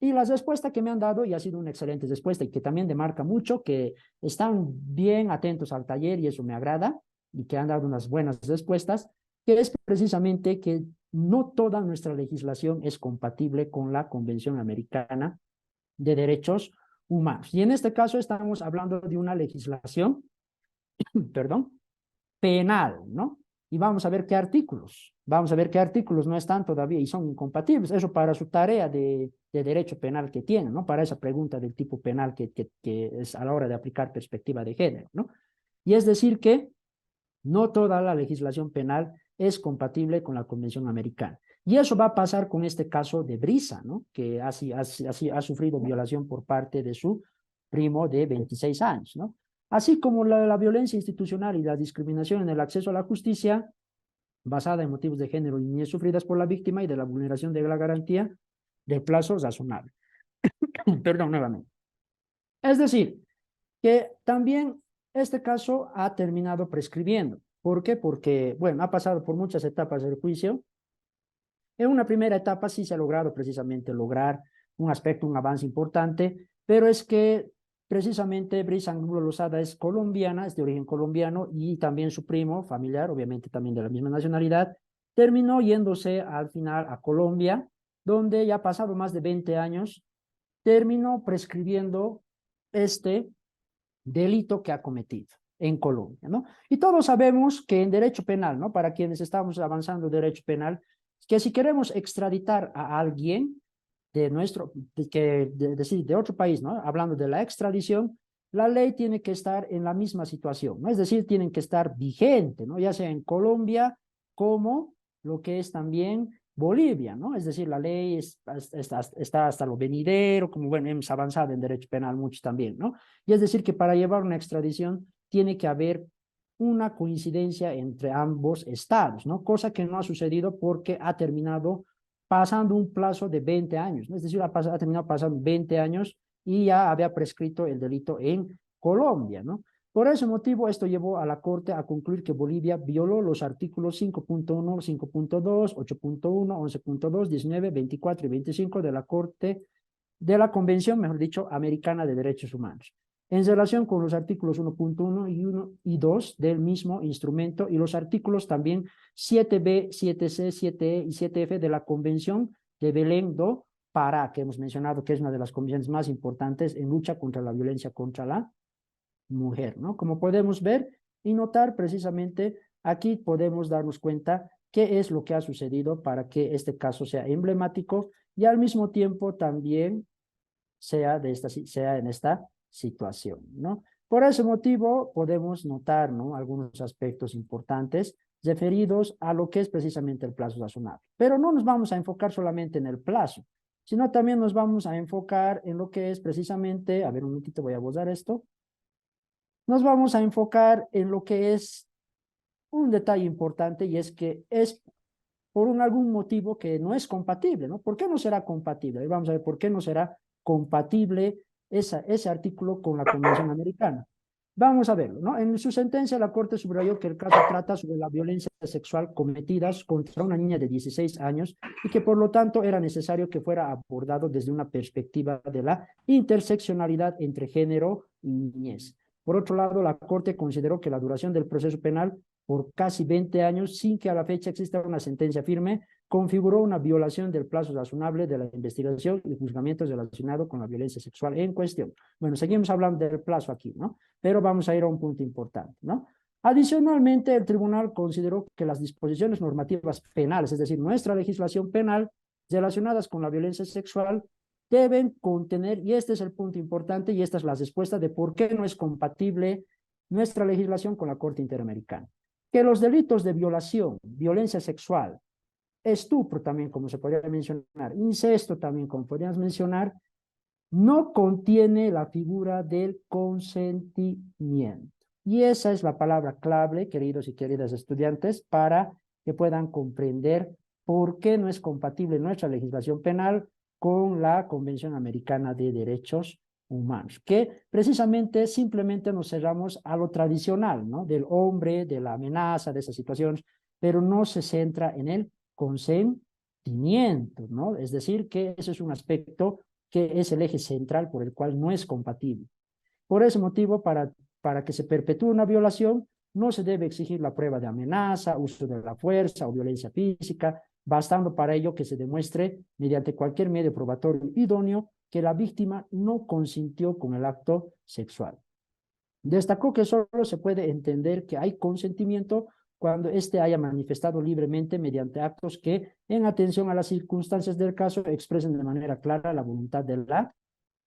Y la respuesta que me han dado, y ha sido una excelente respuesta, y que también demarca mucho que están bien atentos al taller, y eso me agrada, y que han dado unas buenas respuestas, que es precisamente que no toda nuestra legislación es compatible con la Convención Americana de Derechos Humanos. Y en este caso estamos hablando de una legislación, perdón, penal, ¿no? Y vamos a ver qué artículos. Vamos a ver qué artículos no están todavía y son incompatibles. Eso para su tarea de derecho penal que tienen, ¿no? Para esa pregunta del tipo penal que es a la hora de aplicar perspectiva de género, ¿no? Y es decir que no toda la legislación penal es compatible con la Convención Americana. Y eso va a pasar con este caso de Brisa, ¿no? Que ha sufrido violación por parte de su primo de 26 años, ¿no? Así como la violencia institucional y la discriminación en el acceso a la justicia, basada en motivos de género y niñez sufridas por la víctima y de la vulneración de la garantía del plazo razonable. Perdón, nuevamente. Es decir, que también este caso ha terminado prescribiendo. ¿Por qué? Porque, bueno, ha pasado por muchas etapas del juicio. En una primera etapa sí se ha logrado precisamente lograr un aspecto, un avance importante, pero es que precisamente Brisa Angulo Lozada es colombiana, es de origen colombiano, y también su primo familiar, obviamente también de la misma nacionalidad, terminó yéndose al final a Colombia, donde ya ha pasado más de 20 años, terminó prescribiendo este delito que ha cometido en Colombia, ¿no? Y todos sabemos que en derecho penal, ¿no? Para quienes estamos avanzando en derecho penal, que si queremos extraditar a alguien de de otro país, ¿no? Hablando de la extradición, la ley tiene que estar en la misma situación, ¿no? Es decir, tienen que estar vigente, ¿no? Ya sea en Colombia como lo que es también Bolivia, ¿no? Es decir, la ley está hasta lo venidero, como bueno, hemos avanzado en derecho penal mucho también, ¿no? Y es decir, que para llevar una extradición tiene que haber una coincidencia entre ambos estados, ¿no? Cosa que no ha sucedido porque ha terminado pasando un plazo de 20 años, ¿no? Es decir, ha terminado pasando 20 años y ya había prescrito el delito en Colombia, ¿no? Por ese motivo, esto llevó a la Corte a concluir que Bolivia violó los artículos 5.1, 5.2, 8.1, 11.2, 19, 24 y 25 de la Convención, mejor dicho, Americana de Derechos Humanos, en relación con los artículos 1.1 y 1 y 2 del mismo instrumento y los artículos también 7b, 7c, 7e y 7f de la Convención de Belém do Pará, que hemos mencionado que es una de las convenciones más importantes en lucha contra la violencia contra la mujer, ¿no? Como podemos ver y notar precisamente, aquí podemos darnos cuenta qué es lo que ha sucedido para que este caso sea emblemático y al mismo tiempo también sea en esta situación, ¿no? Por ese motivo podemos notar, ¿no? Algunos aspectos importantes referidos a lo que es precisamente el plazo razonable. Pero no nos vamos a enfocar solamente en el plazo, sino también nos vamos a enfocar en lo que es precisamente, a ver un momentito, voy a borrar esto, nos vamos a enfocar en lo que es un detalle importante y es que es por algún motivo que no es compatible, ¿no? ¿Por qué no será compatible? Vamos a ver por qué no será compatible ese artículo con la Convención Americana. Vamos a verlo, ¿no? En su sentencia, la Corte subrayó que el caso trata sobre la violencia sexual cometidas contra una niña de 16 años y que por lo tanto era necesario que fuera abordado desde una perspectiva de la interseccionalidad entre género y niñez. Por otro lado, la Corte consideró que la duración del proceso penal por casi 20 años, sin que a la fecha exista una sentencia firme, configuró una violación del plazo razonable de la investigación y juzgamientos relacionados con la violencia sexual en cuestión. Bueno, seguimos hablando del plazo aquí, ¿no? Pero vamos a ir a un punto importante, ¿no? Adicionalmente, el tribunal consideró que las disposiciones normativas penales, es decir, nuestra legislación penal relacionadas con la violencia sexual, deben contener, y este es el punto importante, y esta es la respuesta de por qué no es compatible nuestra legislación con la Corte Interamericana, que los delitos de violación, violencia sexual, estupro también, como se podría mencionar, incesto también, como podríamos mencionar, no contiene la figura del consentimiento. Y esa es la palabra clave, queridos y queridas estudiantes, para que puedan comprender por qué no es compatible nuestra legislación penal con la Convención Americana de Derechos Humanos, que precisamente simplemente nos cerramos a lo tradicional, ¿no? Del hombre, de la amenaza, de esas situaciones, pero no se centra en el consentimiento, ¿no? Es decir, que ese es un aspecto que es el eje central por el cual no es compatible. Por ese motivo, para que se perpetúe una violación, no se debe exigir la prueba de amenaza, uso de la fuerza o violencia física, bastando para ello que se demuestre mediante cualquier medio probatorio idóneo que la víctima no consintió con el acto sexual. Destacó que solo se puede entender que hay consentimiento cuando éste haya manifestado libremente mediante actos que, en atención a las circunstancias del caso, expresen de manera clara la voluntad de la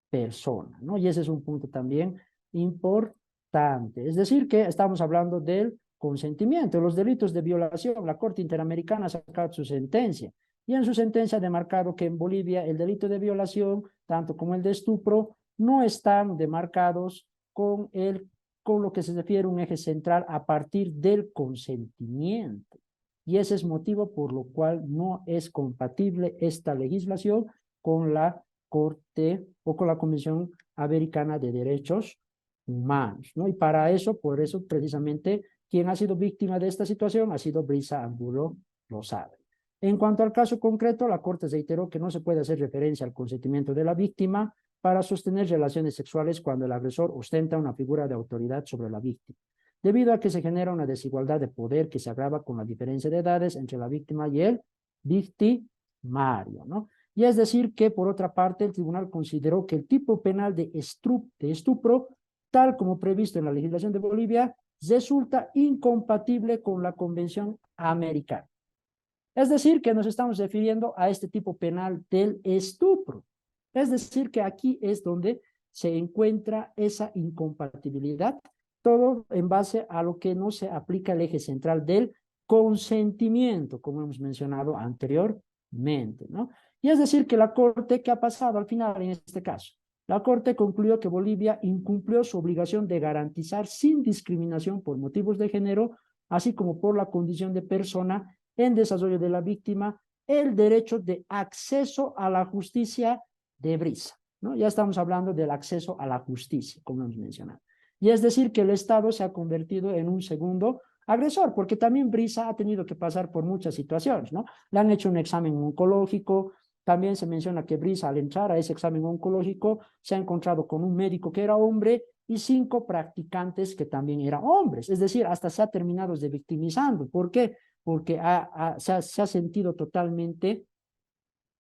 persona, ¿no? Y ese es un punto también importante. Es decir, que estamos hablando del consentimiento. Los delitos de violación, la Corte Interamericana ha sacado su sentencia, y en su sentencia ha demarcado que en Bolivia el delito de violación, tanto como el de estupro, no están demarcados con lo que se refiere a un eje central a partir del consentimiento. Y ese es motivo por lo cual no es compatible esta legislación con la Corte o con la Convención Americana de Derechos Humanos, ¿no? Y para eso, por eso precisamente, quien ha sido víctima de esta situación ha sido Brisa Angulo Rosado. En cuanto al caso concreto, la Corte reiteró que no se puede hacer referencia al consentimiento de la víctima para sostener relaciones sexuales cuando el agresor ostenta una figura de autoridad sobre la víctima, debido a que se genera una desigualdad de poder que se agrava con la diferencia de edades entre la víctima y el victimario, ¿no? Y es decir que, por otra parte, el tribunal consideró que el tipo penal de estupro, tal como previsto en la legislación de Bolivia, resulta incompatible con la Convención Americana. Es decir, que nos estamos refiriendo a este tipo penal del estupro. Es decir, que aquí es donde se encuentra esa incompatibilidad, todo en base a lo que no se aplica el eje central del consentimiento, como hemos mencionado anteriormente, ¿no? Y es decir, que la Corte, ¿qué ha pasado al final en este caso? La Corte concluyó que Bolivia incumplió su obligación de garantizar sin discriminación por motivos de género, así como por la condición de persona en desarrollo de la víctima, el derecho de acceso a la justicia de Brisa, ¿no? Ya estamos hablando del acceso a la justicia, como hemos mencionado. Y es decir, que el Estado se ha convertido en un segundo agresor, porque también Brisa ha tenido que pasar por muchas situaciones, ¿no? Le han hecho un examen oncológico, también se menciona que Brisa, al entrar a ese examen oncológico, se ha encontrado con un médico que era hombre y 5 practicantes que también eran hombres. Es decir, hasta se ha terminado de victimizando. ¿Por qué? Porque se ha sentido totalmente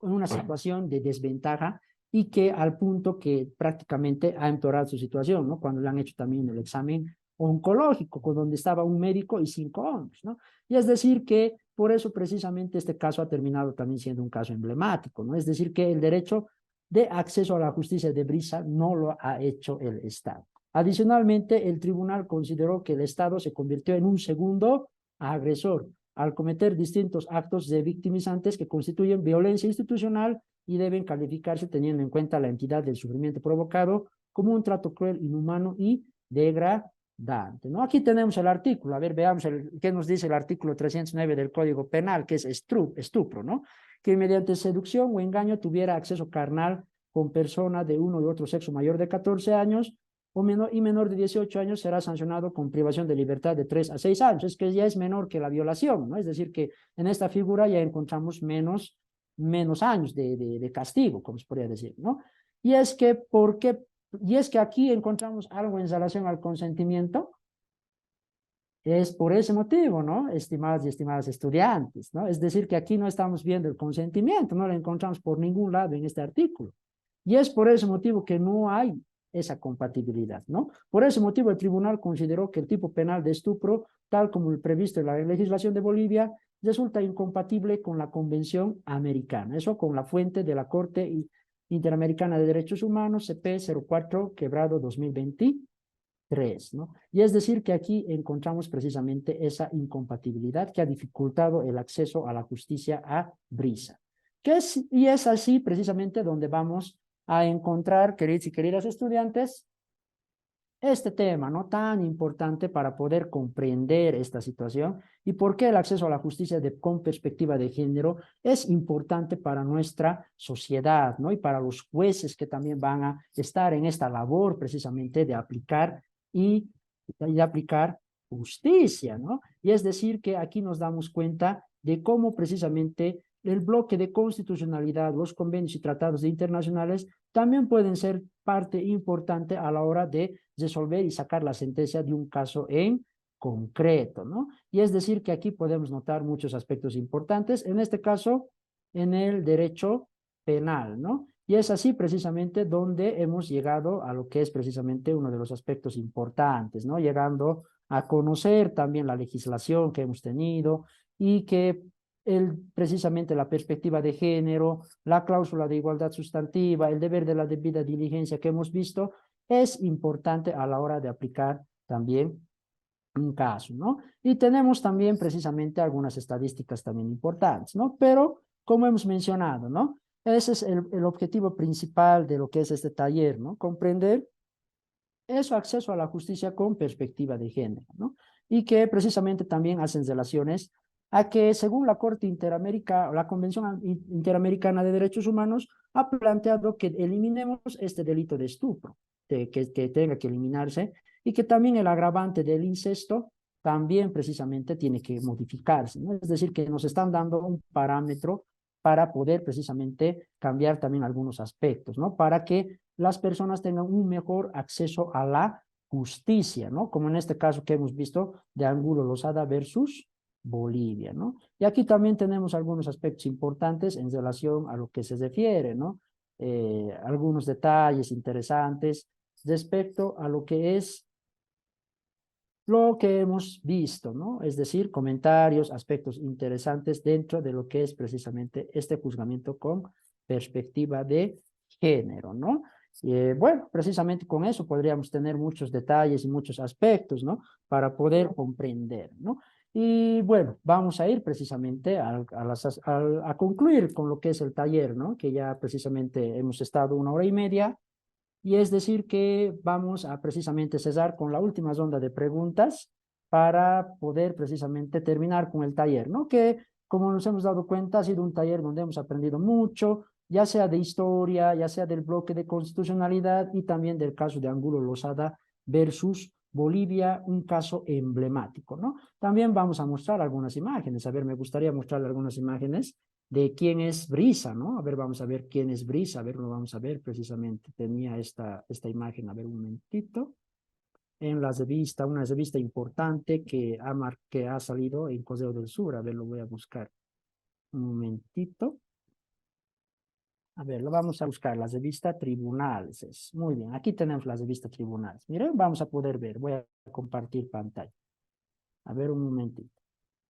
en una situación de desventaja y que al punto que prácticamente ha empeorado su situación, ¿no? Cuando le han hecho también el examen oncológico, con donde estaba un médico y 5 hombres, ¿no? Y es decir que por eso precisamente este caso ha terminado también siendo un caso emblemático, ¿no? Es decir que el derecho de acceso a la justicia de Brisa no lo ha hecho el Estado. Adicionalmente, el tribunal consideró que el Estado se convirtió en un segundo agresor al cometer distintos actos de victimizantes que constituyen violencia institucional y deben calificarse teniendo en cuenta la entidad del sufrimiento provocado como un trato cruel, inhumano y degradante, ¿no? Aquí tenemos el artículo, a ver, veamos qué nos dice el artículo 309 del Código Penal, que es estupro, ¿no? Que mediante seducción o engaño tuviera acceso carnal con persona de uno y otro sexo mayor de 14 años o menor de 18 años será sancionado con privación de libertad de 3 a 6 años. Es que ya es menor que la violación, ¿no? Es decir, que en esta figura ya encontramos menos años de castigo, como se podría decir, ¿no? Y es que aquí encontramos algo en relación al consentimiento. Es por ese motivo, ¿no? Estimadas y estimados estudiantes, ¿no? Es decir, que aquí no estamos viendo el consentimiento, no lo encontramos por ningún lado en este artículo. Y es por ese motivo que no hay esa compatibilidad, ¿no? Por ese motivo el tribunal consideró que el tipo penal de estupro, tal como el previsto en la legislación de Bolivia, resulta incompatible con la Convención Americana. Eso con la fuente de la Corte Interamericana de Derechos Humanos, CP 04/2023, ¿no? Y es decir que aquí encontramos precisamente esa incompatibilidad que ha dificultado el acceso a la justicia a Brisa. Y es así precisamente donde vamos a encontrar, queridos y queridas estudiantes, este tema, ¿no? Tan importante para poder comprender esta situación y por qué el acceso a la justicia con perspectiva de género es importante para nuestra sociedad, ¿no? Y para los jueces que también van a estar en esta labor precisamente de aplicar y de aplicar justicia, ¿no? Y es decir que aquí nos damos cuenta de cómo precisamente el bloque de constitucionalidad, los convenios y tratados internacionales también pueden ser parte importante a la hora de resolver y sacar la sentencia de un caso en concreto, ¿no? Y es decir que aquí podemos notar muchos aspectos importantes, en este caso, en el derecho penal, ¿no? Y es así precisamente donde hemos llegado a lo que es precisamente uno de los aspectos importantes, ¿no? Llegando a conocer también la legislación que hemos tenido y que precisamente la perspectiva de género, la cláusula de igualdad sustantiva, el deber de la debida diligencia que hemos visto, es importante a la hora de aplicar también un caso, ¿no? Y tenemos también precisamente algunas estadísticas también importantes, ¿no? Pero, como hemos mencionado, ¿no? Ese es el objetivo principal de lo que es este taller, ¿no? Comprender eso, acceso a la justicia con perspectiva de género, ¿no? Y que precisamente también hacen relaciones a que según la Corte Interamericana, la Convención Interamericana de Derechos Humanos, ha planteado que eliminemos este delito de estupro, que tenga que eliminarse, y que también el agravante del incesto también precisamente tiene que modificarse, ¿no? Es decir, que nos están dando un parámetro para poder precisamente cambiar también algunos aspectos, ¿no? Para que las personas tengan un mejor acceso a la justicia, ¿no? Como en este caso que hemos visto de Angulo Lozada versus Bolivia, ¿no? Y aquí también tenemos algunos aspectos importantes en relación a lo que se refiere, ¿no? Algunos detalles interesantes respecto a lo que es lo que hemos visto, ¿no? Es decir, comentarios, aspectos interesantes dentro de lo que es precisamente este juzgamiento con perspectiva de género, ¿no? Bueno, precisamente con eso podríamos tener muchos detalles y muchos aspectos, ¿no? Para poder comprender, ¿no? Y bueno, vamos a ir precisamente a concluir con lo que es el taller, ¿no? Que ya precisamente hemos estado 1 hora y media. Y es decir que vamos a precisamente cesar con la última ronda de preguntas para poder precisamente terminar con el taller, ¿no? Que como nos hemos dado cuenta ha sido un taller donde hemos aprendido mucho, ya sea de historia, ya sea del bloque de constitucionalidad y también del caso de Angulo Lozada versus Bolivia, un caso emblemático, ¿no? También vamos a mostrar algunas imágenes. A ver, me gustaría mostrarle algunas imágenes de quién es Brisa, ¿no? A ver, vamos a ver quién es Brisa, a ver, lo vamos a ver precisamente. Tenía esta imagen, a ver un momentito. En la revista, una revista importante que ha salido en Correo del Sur, a ver, lo voy a buscar. Un momentito. A ver, lo vamos a buscar, la revista Tribunales. Muy bien, aquí tenemos la revista Tribunales. Miren, vamos a poder ver, voy a compartir pantalla. A ver, un momentito.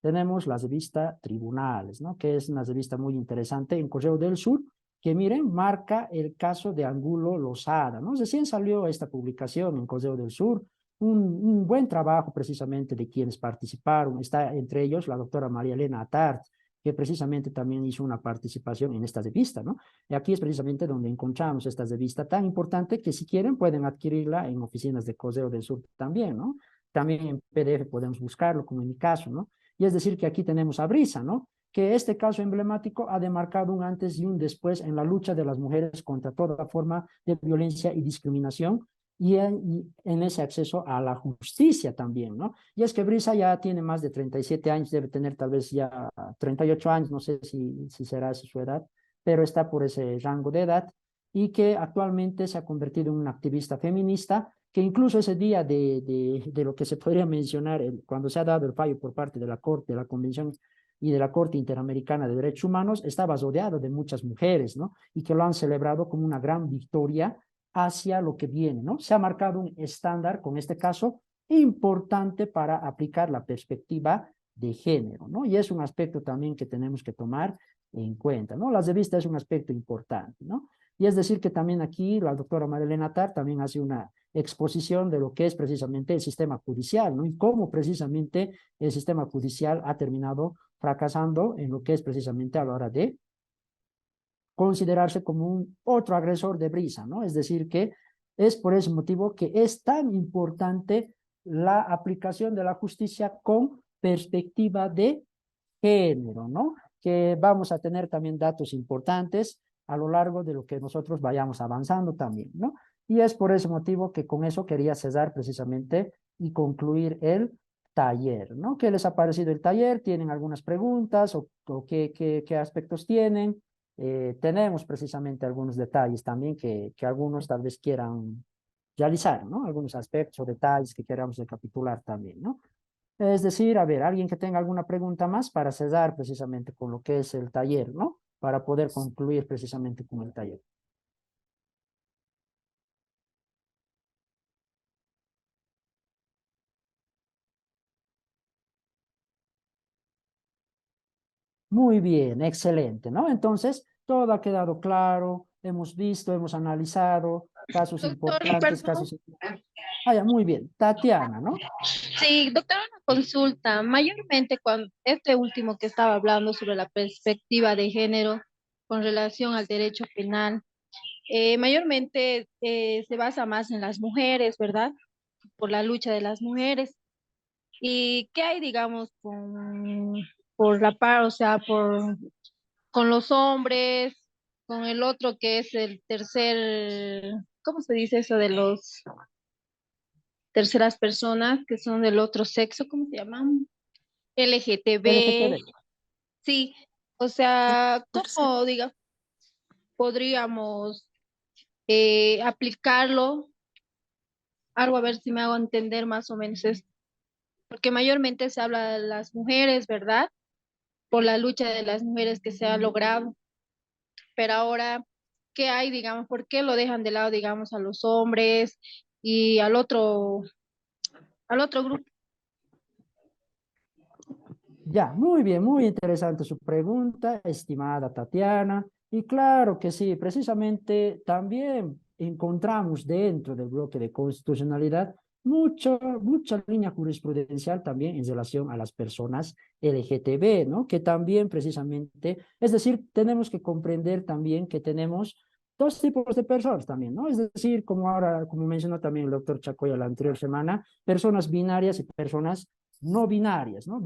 Tenemos la revista Tribunales, ¿no? Que es una revista muy interesante en Correo del Sur, que miren, marca el caso de Angulo Lozada, ¿no? Recién salió esta publicación en Correo del Sur, un buen trabajo precisamente de quienes participaron, está entre ellos la doctora María Elena Attard, que precisamente también hizo una participación en esta revista, ¿no? Y aquí es precisamente donde encontramos esta revista tan importante que si quieren pueden adquirirla en oficinas de Correo del Sur también, ¿no? También en PDF podemos buscarlo, como en mi caso, ¿no? Y es decir que aquí tenemos a Brisa, ¿no? Que este caso emblemático ha demarcado un antes y un después en la lucha de las mujeres contra toda forma de violencia y discriminación y en ese acceso a la justicia también, ¿no? Y es que Brisa ya tiene más de 37 años, debe tener tal vez ya 38 años, no sé si será esa su edad, pero está por ese rango de edad y que actualmente se ha convertido en una activista feminista que incluso ese día de lo que se podría mencionar, cuando se ha dado el fallo por parte de la Corte, de la Convención y de la Corte Interamericana de Derechos Humanos, estaba rodeado de muchas mujeres, ¿no? Y que lo han celebrado como una gran victoria hacia lo que viene, ¿no? Se ha marcado un estándar, con este caso, importante para aplicar la perspectiva de género, ¿no? Y es un aspecto también que tenemos que tomar en cuenta, ¿no? Las de vista es un aspecto importante, ¿no? Y es decir que también aquí la doctora Marilena Tar también hace una exposición de lo que es precisamente el sistema judicial, ¿no? Y cómo precisamente el sistema judicial ha terminado fracasando en lo que es precisamente a la hora de considerarse como un otro agresor de Brisa, ¿no? Es decir, que es por ese motivo que es tan importante la aplicación de la justicia con perspectiva de género, ¿no? Que vamos a tener también datos importantes a lo largo de lo que nosotros vayamos avanzando también, ¿no? Y es por ese motivo que con eso quería cesar precisamente y concluir el taller, ¿no? ¿Qué les ha parecido el taller? ¿Tienen algunas preguntas o qué aspectos tienen? Tenemos precisamente algunos detalles también que algunos tal vez quieran realizar, ¿no? Algunos aspectos o detalles que queramos recapitular también, ¿no? Es decir, a ver, alguien que tenga alguna pregunta más para cerrar precisamente con lo que es el taller, ¿no? Para poder concluir precisamente con el taller. Muy bien, excelente, ¿no? Entonces, todo ha quedado claro, hemos visto, hemos analizado casos Doctor, importantes, perdón. casos... Ah, ya, muy bien. Tatiana, ¿no? Sí, doctora, una consulta. Mayormente cuando este último que estaba hablando sobre la perspectiva de género con relación al derecho penal, mayormente se basa más en las mujeres, ¿verdad? Por la lucha de las mujeres. ¿Y qué hay, digamos, por la par, o sea, con los hombres, con el otro que es el tercer, ¿cómo se dice eso de los terceras personas que son del otro sexo? ¿Cómo se llaman? LGTB. LGTB. Sí, o sea, Tercero. ¿cómo, diga, podríamos aplicarlo? Algo a ver si me hago entender más o menos esto. Porque mayormente se habla de las mujeres, ¿verdad? Por la lucha de las mujeres que se ha logrado. Pero ahora, ¿qué hay, digamos? ¿Por qué lo dejan de lado, digamos, a los hombres y al otro grupo? Ya, muy bien, muy interesante su pregunta, estimada Tatiana. Y claro que sí, precisamente también encontramos dentro del bloque de constitucionalidad mucha línea jurisprudencial también en relación a las personas LGTB, ¿no? Que también precisamente, es decir, tenemos que comprender también que tenemos dos tipos de personas también, ¿no? Es decir, como ahora, como mencionó también el doctor Chacoya la anterior semana, personas binarias y personas no binarias, ¿no?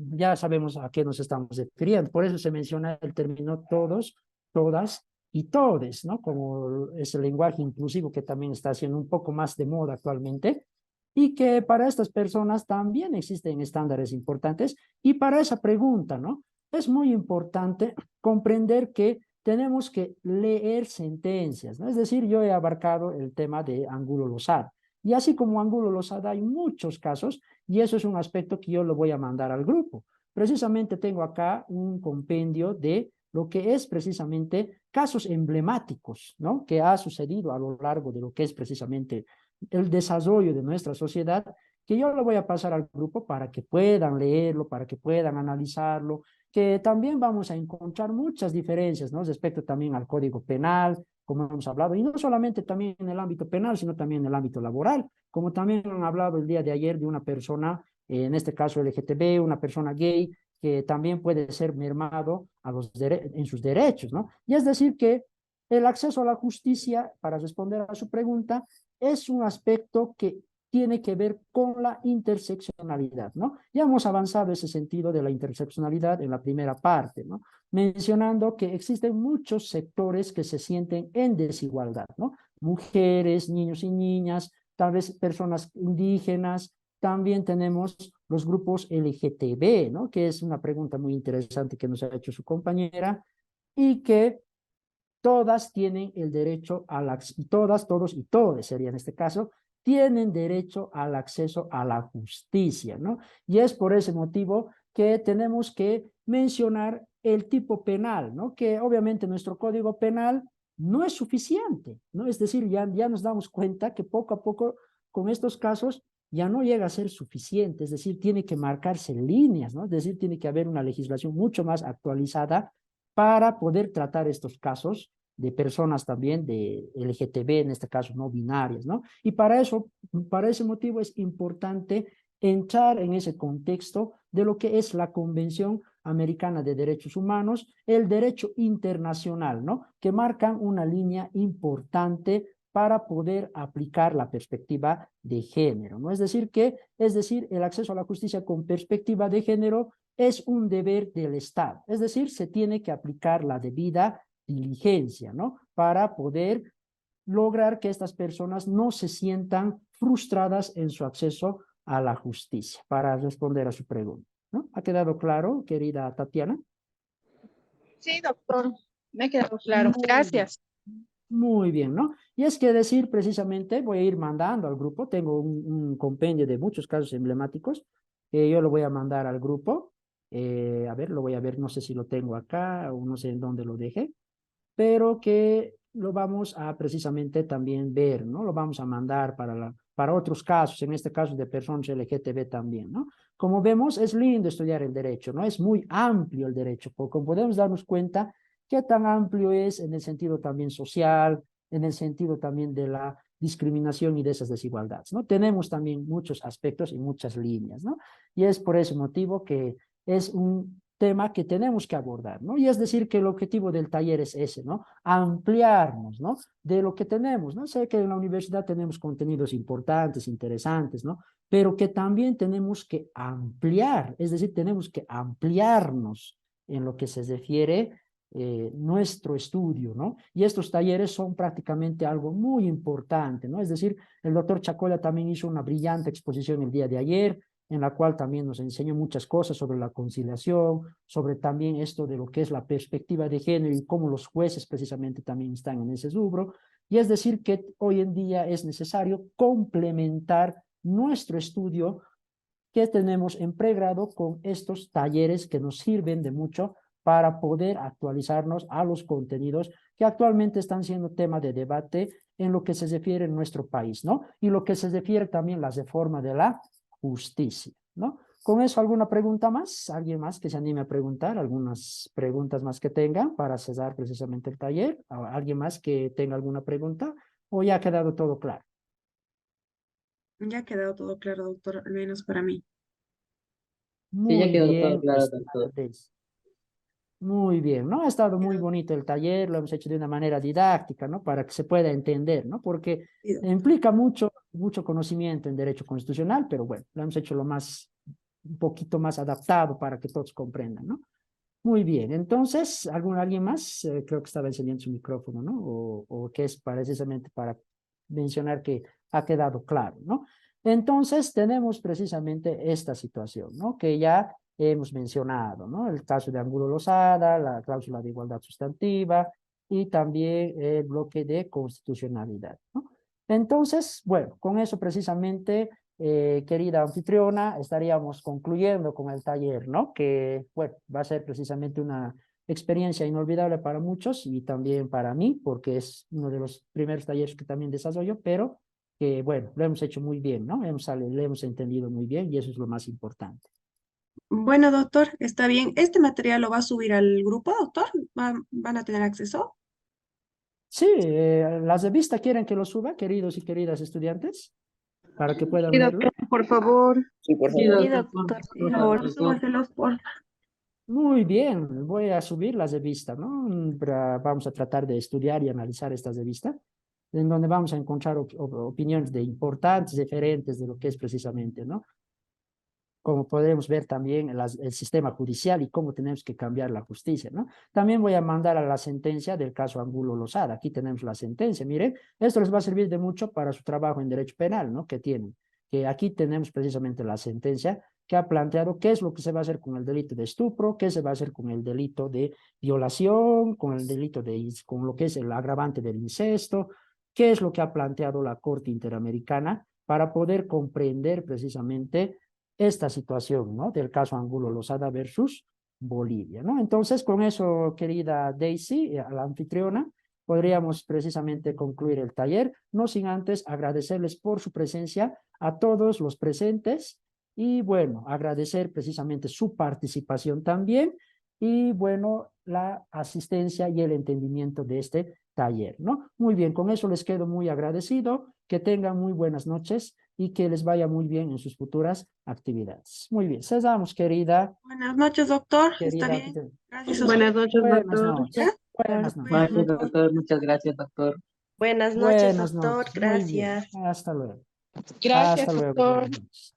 Ya sabemos a qué nos estamos refiriendo, por eso se menciona el término todos, todas y todes, ¿no? Como es el lenguaje inclusivo que también está haciendo un poco más de moda actualmente y que para estas personas también existen estándares importantes y para esa pregunta, ¿no? Es muy importante comprender que tenemos que leer sentencias, ¿no? Es decir, yo he abarcado el tema de Angulo Lozada y así como Angulo Lozada hay muchos casos y eso es un aspecto que yo lo voy a mandar al grupo. Precisamente tengo acá un compendio de lo que es precisamente casos emblemáticos, ¿no? Que ha sucedido a lo largo de lo que es precisamente el desarrollo de nuestra sociedad, que yo lo voy a pasar al grupo para que puedan leerlo, para que puedan analizarlo, que también vamos a encontrar muchas diferencias, ¿no? Respecto también al Código Penal, como hemos hablado, y no solamente también en el ámbito penal, sino también en el ámbito laboral, como también han hablado el día de ayer de una persona, en este caso LGTB, una persona gay, que también puede ser mermado en sus derechos, ¿no? Y es decir que el acceso a la justicia, para responder a su pregunta, es un aspecto que tiene que ver con la interseccionalidad, ¿no? Ya hemos avanzado ese sentido de la interseccionalidad en la primera parte, ¿no? Mencionando que existen muchos sectores que se sienten en desigualdad, ¿no? Mujeres, niños y niñas, tal vez personas indígenas, también tenemos los grupos LGTB, ¿no? Que es una pregunta muy interesante que nos ha hecho su compañera y que todas tienen el derecho a la, todas, todos y todes sería en este caso, tienen derecho al acceso a la justicia, ¿no? Y es por ese motivo que tenemos que mencionar el tipo penal, ¿no? Que obviamente nuestro Código Penal no es suficiente, ¿no? Es decir, ya nos damos cuenta que poco a poco con estos casos ya no llega a ser suficiente, es decir, tiene que marcarse líneas, ¿no? Es decir, tiene que haber una legislación mucho más actualizada para poder tratar estos casos de personas también de LGTB, en este caso no binarias, ¿no? Y para ese motivo es importante entrar en ese contexto de lo que es la Convención Americana de Derechos Humanos, el derecho internacional, ¿no? Que marcan una línea importante para poder aplicar la perspectiva de género, ¿no? Es decir, el acceso a la justicia con perspectiva de género es un deber del Estado, es decir, se tiene que aplicar la debida diligencia, ¿no? Para poder lograr que estas personas no se sientan frustradas en su acceso a la justicia, para responder a su pregunta, ¿no? ¿Ha quedado claro, querida Tatiana? Sí, doctor, me ha quedado claro. Gracias. Muy bien, ¿no? Y es que decir precisamente, voy a ir mandando al grupo, tengo un compendio de muchos casos emblemáticos, que yo lo voy a mandar al grupo, a ver, lo voy a ver, no sé si lo tengo acá o no sé en dónde lo dejé, pero que lo vamos a precisamente también ver, ¿no? Lo vamos a mandar para otros casos, en este caso de personas LGTB también, ¿no? Como vemos, es lindo estudiar el derecho, ¿no? Es muy amplio el derecho, como podemos darnos cuenta qué tan amplio es en el sentido también social, en el sentido también de la discriminación y de esas desigualdades, ¿no? Tenemos también muchos aspectos y muchas líneas, ¿no? Y es por ese motivo que es un tema que tenemos que abordar, ¿no? Y es decir, que el objetivo del taller es ese, ¿no? Ampliarnos, ¿no? De lo que tenemos, ¿no? Sé que en la universidad tenemos contenidos importantes, interesantes, ¿no? Pero que también tenemos que ampliar, es decir, tenemos que ampliarnos en lo que se refiere nuestro estudio, ¿no? Y estos talleres son prácticamente algo muy importante, ¿no? Es decir, el doctor Chacola también hizo una brillante exposición el día de ayer, en la cual también nos enseñó muchas cosas sobre la conciliación, sobre también esto de lo que es la perspectiva de género y cómo los jueces precisamente también están en ese rubro. Y es decir, que hoy en día es necesario complementar nuestro estudio que tenemos en pregrado con estos talleres que nos sirven de mucho para poder actualizarnos a los contenidos que actualmente están siendo tema de debate en lo que se refiere en nuestro país, ¿no? Y lo que se refiere también a la reforma de la justicia, ¿no? Con eso, ¿alguna pregunta más? ¿Alguien más que se anime a preguntar? ¿Algunas preguntas más que tengan para cesar precisamente el taller? ¿Alguien más que tenga alguna pregunta? ¿O ya ha quedado todo claro? Ya ha quedado todo claro, doctor, al menos para mí. Sí, ya Muy quedó todo bien, claro, estimada doctor. Daisy. Muy bien, ¿no? Ha estado muy Quedó- bonito el taller, lo hemos hecho de una manera didáctica, ¿no? Para que se pueda entender, ¿no? Porque sí, doctor. implica mucho conocimiento en derecho constitucional, pero bueno, lo hemos hecho un poquito más adaptado para que todos comprendan, ¿no? Muy bien, entonces, ¿alguien más? Creo que estaba encendiendo su micrófono, ¿no? O que es precisamente para mencionar que ha quedado claro, ¿no? Entonces, tenemos precisamente esta situación, ¿no? Que ya hemos mencionado, ¿no? El caso de Angulo Lozada, la cláusula de igualdad sustantiva y también el bloque de constitucionalidad, ¿no? Entonces, bueno, con eso precisamente querida anfitriona, estaríamos concluyendo con el taller, ¿no? Que, bueno, va a ser precisamente una experiencia inolvidable para muchos y también para mí, porque es uno de los primeros talleres que también desarrollo, pero que, bueno, lo hemos hecho muy bien, ¿no? Le hemos entendido muy bien y eso es lo más importante. Bueno, doctor, está bien. ¿Este material lo va a subir al grupo, doctor? ¿Van a tener acceso? Sí, las revistas quieren que lo suba, queridos y queridas estudiantes, para que puedan Sí, verlo. doctor, por favor. Sí, por Sí, favor. Sí, doctor, doctor, Sí, por doctor, favor. súbaselos por... Muy bien, voy a subir las revistas, ¿no? Vamos a tratar de estudiar y analizar estas revistas, en donde vamos a encontrar opiniones de importantes diferentes de lo que es precisamente, ¿no? Como podemos ver también el sistema judicial y cómo tenemos que cambiar la justicia, ¿no? También voy a mandar a la sentencia del caso Angulo Lozada. Aquí tenemos la sentencia. Miren, esto les va a servir de mucho para su trabajo en derecho penal, ¿no? Que tienen. Que aquí tenemos precisamente la sentencia que ha planteado qué es lo que se va a hacer con el delito de estupro, qué se va a hacer con el delito de violación, con el delito con lo que es el agravante del incesto, qué es lo que ha planteado la Corte Interamericana para poder comprender precisamente esta situación, ¿no? Del caso Angulo Lozada versus Bolivia, ¿no? Entonces, con eso, querida Daisy, a la anfitriona, podríamos precisamente concluir el taller, no sin antes agradecerles por su presencia a todos los presentes y, bueno, agradecer precisamente su participación también y, bueno, la asistencia y el entendimiento de este taller, ¿no? Muy bien, con eso les quedo muy agradecido, que tengan muy buenas noches y que les vaya muy bien en sus futuras actividades. Muy bien, cesamos, querida. Buenas noches, doctor. Querida, Está bien. Gracias. Buenas noches, buenas doctor. noches. Buenas noches. Buenas Gracias, doctor. Muchas gracias, doctor. Buenas noches, Buenas doctor. noches. Muy bien. Gracias. Hasta luego. Gracias, Hasta luego. doctor. Buenas noches.